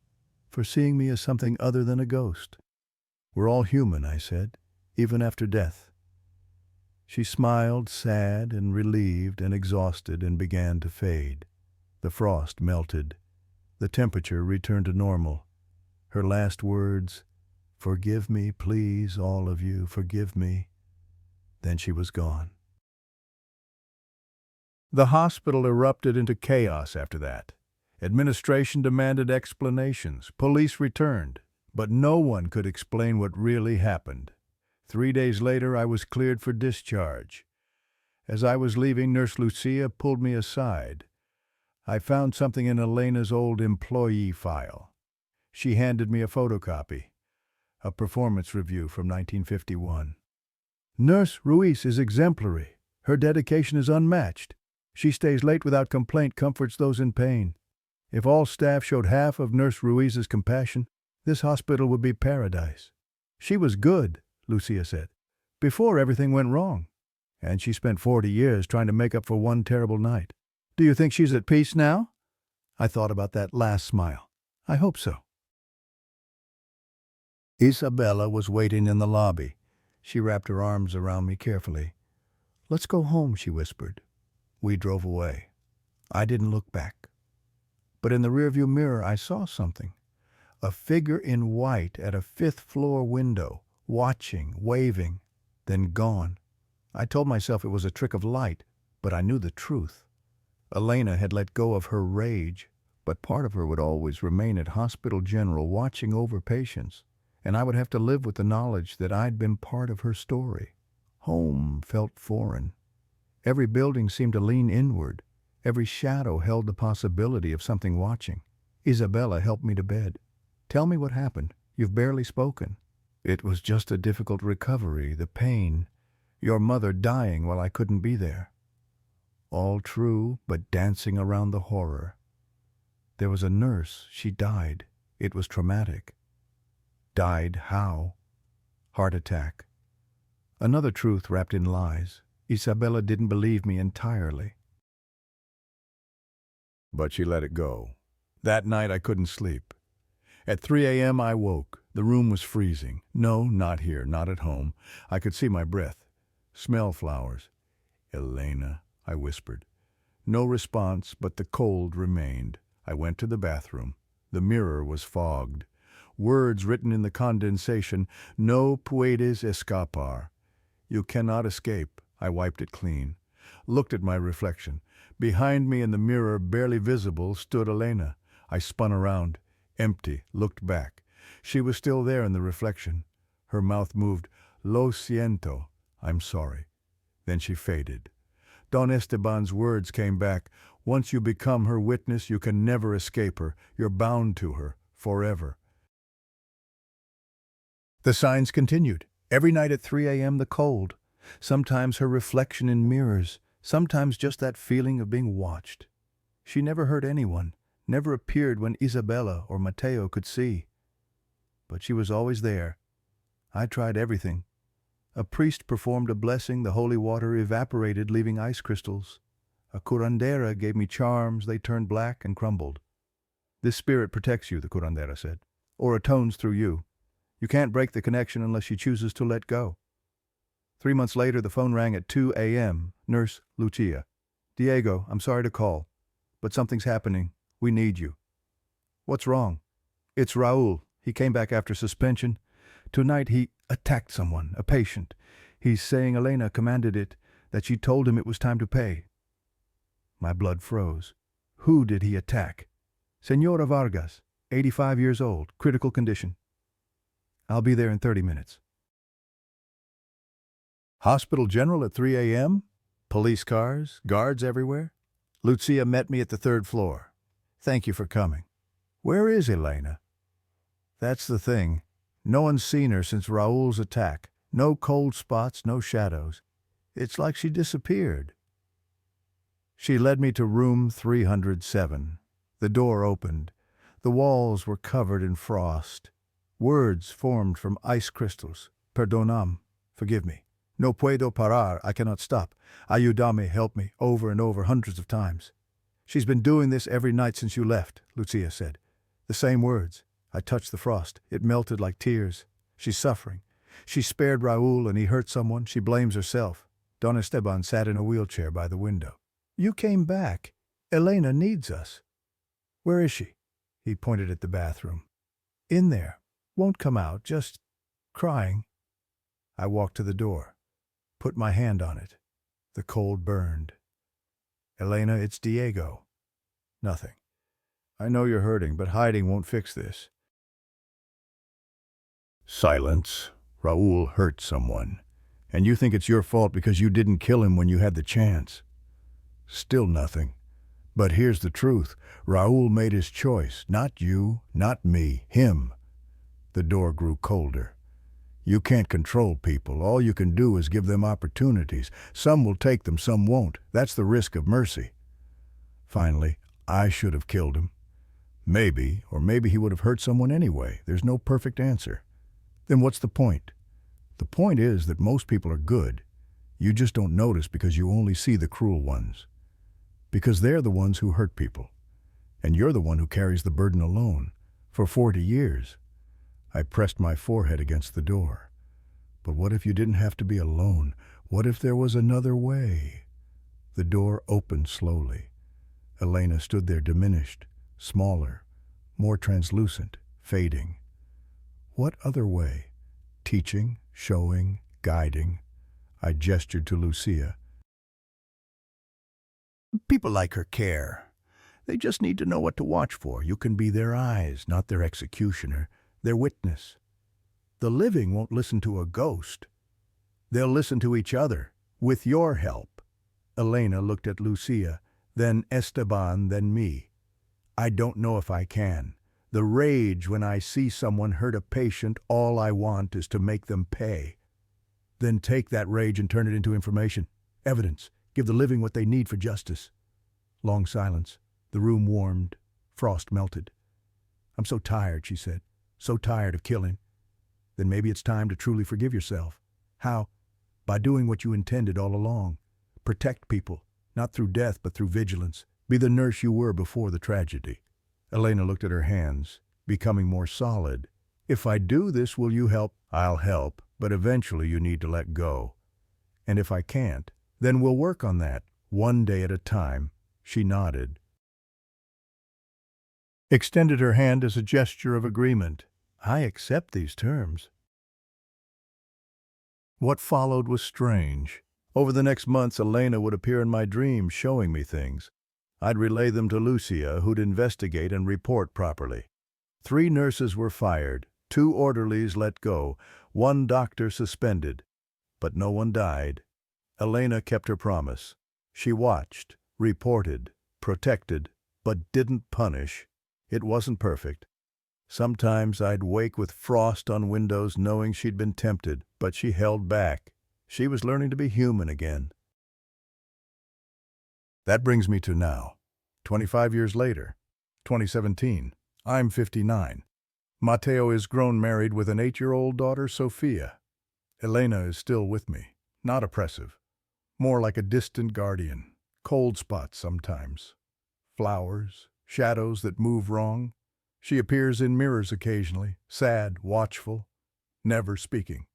for seeing me as something other than a ghost." "We're all human," I said, "even after death." She smiled, sad and relieved and exhausted, and began to fade. The frost melted. The temperature returned to normal. Her last words, "Forgive me, please, all of you, forgive me." Then she was gone. The hospital erupted into chaos after that. Administration demanded explanations. Police returned. But no one could explain what really happened. 3 days later, I was cleared for discharge. As I was leaving, Nurse Lucia pulled me aside. I found something in Elena's old employee file. She handed me a photocopy, a performance review from 1951. "Nurse Ruiz is exemplary. Her dedication is unmatched. She stays late without complaint, comforts those in pain. If all staff showed half of Nurse Ruiz's compassion, this hospital would be paradise. She was good," Lucia said, "before everything went wrong. And she spent 40 years trying to make up for one terrible night. Do you think she's at peace now?" I thought about that last smile. I hope so. Isabella was waiting in the lobby. She wrapped her arms around me carefully. "Let's go home," she whispered. We drove away. I didn't look back. But in the rearview mirror, I saw something. A figure in white at a 5th-floor window, watching, waving, then gone. I told myself it was a trick of light, but I knew the truth. Elena had let go of her rage, but part of her would always remain at Hospital General watching over patients, and I would have to live with the knowledge that I'd been part of her story. Home felt foreign. Every building seemed to lean inward. Every shadow held the possibility of something watching. Isabella helped me to bed. "Tell me what happened. You've barely spoken." "It was just a difficult recovery, the pain. Your mother dying while I couldn't be there." All true, but dancing around the horror. "There was a nurse. She died. It was traumatic." "Died how?" "Heart attack." Another truth wrapped in lies. Isabella didn't believe me entirely. But she let it go. That night I couldn't sleep. At 3 a.m. I woke. The room was freezing. No, not here, not at home. I could see my breath. Smell flowers. "Elena," I whispered. No response, but the cold remained. I went to the bathroom. The mirror was fogged. Words written in the condensation, "No puedes escapar." You cannot escape. I wiped it clean. Looked at my reflection. Behind me in the mirror, barely visible, stood Elena. I spun around. Empty. Looked back. She was still there in the reflection. Her mouth moved. "Lo siento." I'm sorry. Then she faded. Don Esteban's words came back. Once you become her witness, you can never escape her. You're bound to her, forever. The signs continued. Every night at 3 a.m. the cold. Sometimes her reflection in mirrors. Sometimes just that feeling of being watched. She never hurt anyone, never appeared when Isabella or Mateo could see. But she was always there. I tried everything. A priest performed a blessing, the holy water evaporated, leaving ice crystals. A curandera gave me charms, they turned black and crumbled. This spirit protects you, the curandera said, or atones through you. You can't break the connection unless she chooses to let go. 3 months later, the phone rang at 2 a.m. Nurse Lucia. Diego, I'm sorry to call, but something's happening. We need you. What's wrong? It's Raul. He came back after suspension. Tonight he attacked someone, a patient. He's saying Elena commanded it, that she told him it was time to pay. My blood froze. Who did he attack? Senora Vargas, 85 years old, critical condition. I'll be there in 30 minutes. Hospital General at 3 a.m.? Police cars, guards everywhere? Lucia met me at the 3rd floor. Thank you for coming. Where is Elena? That's the thing. No one's seen her since Raul's attack. No cold spots, no shadows. It's like she disappeared. She led me to room 307. The door opened. The walls were covered in frost. Words formed from ice crystals. Perdonam, forgive me. No puedo parar, I cannot stop. Ayúdame, help me, over and over, hundreds of times. She's been doing this every night since you left, Lucia said. The same words. I touched the frost. It melted like tears. She's suffering. She spared Raul and he hurt someone. She blames herself. Don Esteban sat in a wheelchair by the window. You came back. Elena needs us. Where is she? He pointed at the bathroom. In there. Won't come out, just crying. I walked to the door. Put my hand on it. The cold burned. Elena, it's Diego. Nothing. I know you're hurting, but hiding won't fix this. Silence. Raul hurt someone. And you think it's your fault because you didn't kill him when you had the chance. Still nothing. But here's the truth. Raul made his choice. Not you, not me, him. The door grew colder. You can't control people. All you can do is give them opportunities. Some will take them, some won't. That's the risk of mercy. Finally, I should have killed him. Maybe, or maybe he would have hurt someone anyway. There's no perfect answer. Then what's the point? The point is that most people are good. You just don't notice because you only see the cruel ones. Because they're the ones who hurt people. And you're the one who carries the burden alone. For 40 years. I pressed my forehead against the door. But what if you didn't have to be alone? What if there was another way? The door opened slowly. Elena stood there diminished, smaller, more translucent, fading. What other way? Teaching, showing, guiding. I gestured to Lucia. People like her care. They just need to know what to watch for. You can be their eyes, not their executioner, their witness. The living won't listen to a ghost. They'll listen to each other, with your help. Elena looked at Lucia, then Esteban, then me. I don't know if I can. The rage when I see someone hurt a patient, all I want is to make them pay. Then take that rage and turn it into information, evidence. Give the living what they need for justice. Long silence. The room warmed. Frost melted. I'm so tired, she said. So tired of killing. Then maybe it's time to truly forgive yourself. How? By doing what you intended all along. Protect people, not through death but through vigilance. Be the nurse you were before the tragedy. Elena looked at her hands, becoming more solid. If I do this, will you help? I'll help, but eventually you need to let go. And if I can't, then we'll work on that, one day at a time. She nodded. Extended her hand as a gesture of agreement. I accept these terms. What followed was strange. Over the next months, Elena would appear in my dreams, showing me things. I'd relay them to Lucia, who'd investigate and report properly. 3 nurses were fired, 2 orderlies let go, 1 doctor suspended. But no one died. Elena kept her promise. She watched, reported, protected, but didn't punish. It wasn't perfect. Sometimes I'd wake with frost on windows knowing she'd been tempted, but she held back. She was learning to be human again. That brings me to now. 25 years later, 2017. I'm 59. Matteo is grown, married with an 8-year-old daughter, Sophia. Elena is still with me. Not oppressive. More like a distant guardian. Cold spots sometimes. Flowers, shadows that move wrong. She appears in mirrors occasionally, sad, watchful, never speaking.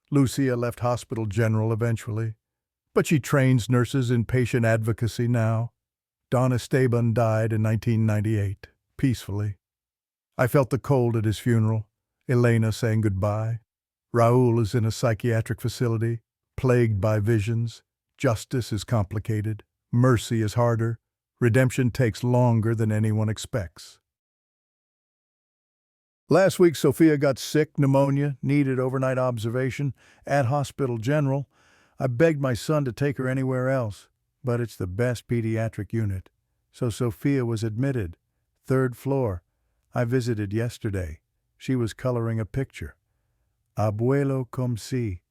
Lucia left Hospital General eventually, but she trains nurses in patient advocacy now. Don Esteban died in 1998, peacefully. I felt the cold at his funeral. Elena saying goodbye. Raul is in a psychiatric facility, plagued by visions. Justice is complicated. Mercy is harder. Redemption takes longer than anyone expects. Last week, Sophia got sick, pneumonia, needed overnight observation at Hospital General. I begged my son to take her anywhere else, but it's the best pediatric unit. So Sophia was admitted. 3rd floor. I visited yesterday. She was coloring a picture. Abuelo como si.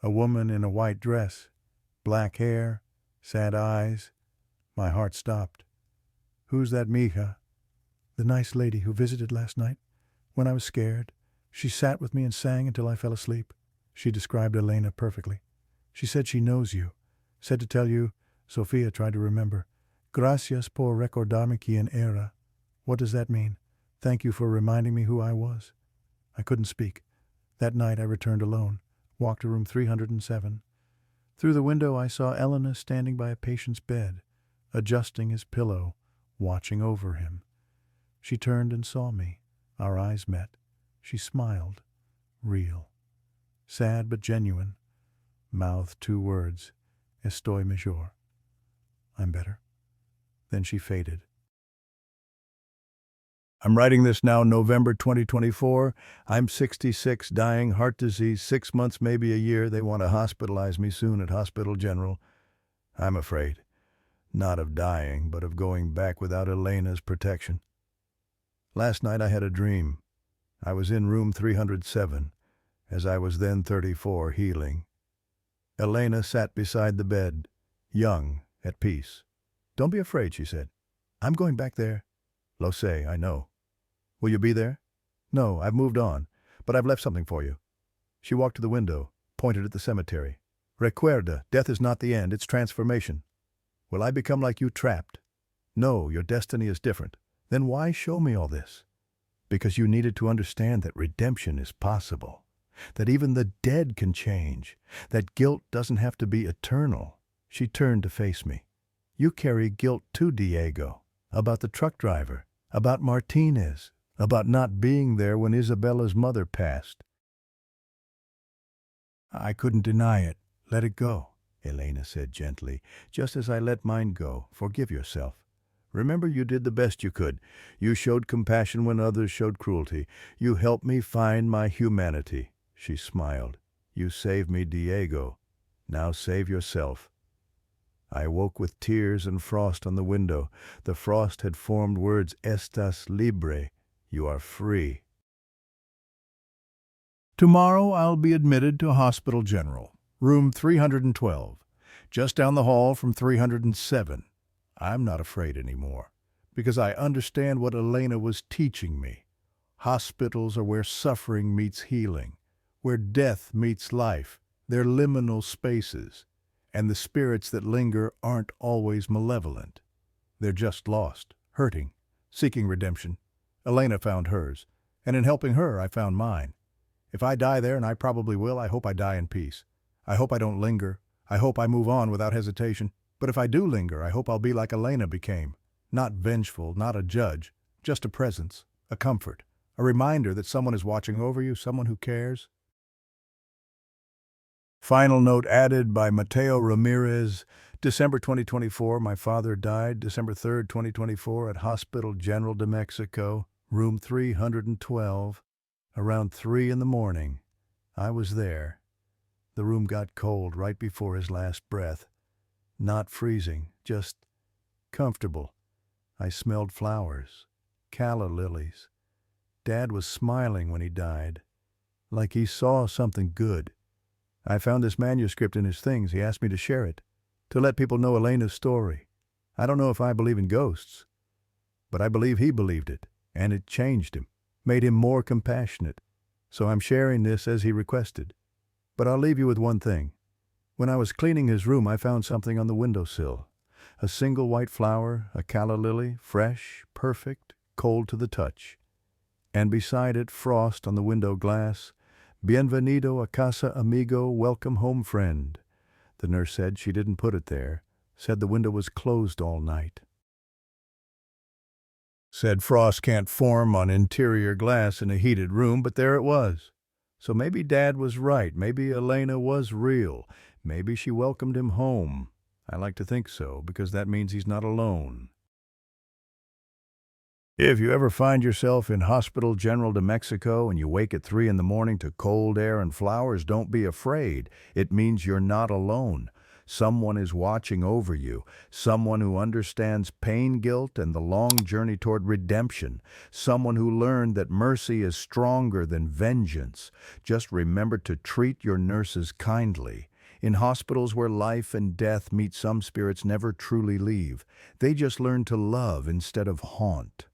A woman in a white dress. Black hair, sad eyes. My heart stopped. Who's that mija? The nice lady who visited last night. When I was scared, she sat with me and sang until I fell asleep. She described Elena perfectly. She said she knows you. Said to tell you, Sophia tried to remember. Gracias por recordarme quién era. What does that mean? Thank you for reminding me who I was. I couldn't speak. That night I returned alone, walked to room 307. Through the window I saw Elena standing by a patient's bed, adjusting his pillow, watching over him. She turned and saw me. Our eyes met. She smiled. Real. Sad but genuine. Mouthed 2 words. Estoy mejor. I'm better. Then she faded. I'm writing this now, November 2024. I'm 66, dying, heart disease, 6 months, maybe a year. They want to hospitalize me soon at Hospital General. I'm afraid. Not of dying, but of going back without Elena's protection. Last night I had a dream. I was in room 307, as I was then 34, healing. Elena sat beside the bed, young, at peace. Don't be afraid, she said. I'm going back there. Lo sé, I know. Will you be there? No, I've moved on, but I've left something for you. She walked to the window, pointed at the cemetery. Recuerda, death is not the end, it's transformation. Will I become like you, trapped? No, your destiny is different. Then why show me all this? Because you needed to understand that redemption is possible, that even the dead can change, that guilt doesn't have to be eternal. She turned to face me. You carry guilt too, Diego, about the truck driver, about Martinez, about not being there when Isabella's mother passed. I couldn't deny it. Let it go, Elena said gently, just as I let mine go. Forgive yourself. Remember, you did the best you could. You showed compassion when others showed cruelty. You helped me find my humanity. She smiled. You saved me, Diego. Now save yourself. I woke with tears and frost on the window. The frost had formed words, Estás libre. You are free. Tomorrow I'll be admitted to Hospital General, room 312, just down the hall from 307. I'm not afraid anymore, because I understand what Elena was teaching me. Hospitals are where suffering meets healing, where death meets life. They're liminal spaces, and the spirits that linger aren't always malevolent. They're just lost, hurting, seeking redemption. Elena found hers, and in helping her, I found mine. If I die there, and I probably will, I hope I die in peace. I hope I don't linger. I hope I move on without hesitation. But if I do linger, I hope I'll be like Elena became. Not vengeful, not a judge, just a presence, a comfort, a reminder that someone is watching over you, someone who cares. Final note added by Mateo Ramirez. December 2024, my father died. December 3rd, 2024, at Hospital General de Mexico, room 312, around 3 in the morning. I was there. The room got cold right before his last breath. Not freezing, just comfortable. I smelled flowers, calla lilies. Dad was smiling when he died, like he saw something good. I found this manuscript in his things. He asked me to share it, to let people know Elena's story. I don't know if I believe in ghosts, but I believe he believed it, and it changed him, made him more compassionate. So I'm sharing this as he requested. But I'll leave you with one thing. When I was cleaning his room, I found something on the windowsill. A single white flower, a calla lily, fresh, perfect, cold to the touch. And beside it, frost on the window glass, "Bienvenido a casa amigo, welcome home friend." The nurse said she didn't put it there, said the window was closed all night. Said frost can't form on interior glass in a heated room, but there it was. So maybe Dad was right, maybe Elena was real, maybe she welcomed him home. I like to think so, because that means he's not alone. If you ever find yourself in Hospital General de Mexico and you wake at 3 in the morning to cold air and flowers, don't be afraid. It means you're not alone. Someone is watching over you, someone who understands pain, guilt, and the long journey toward redemption, someone who learned that mercy is stronger than vengeance. Just remember to treat your nurses kindly. In hospitals where life and death meet, some spirits never truly leave. They just learn to love instead of haunt.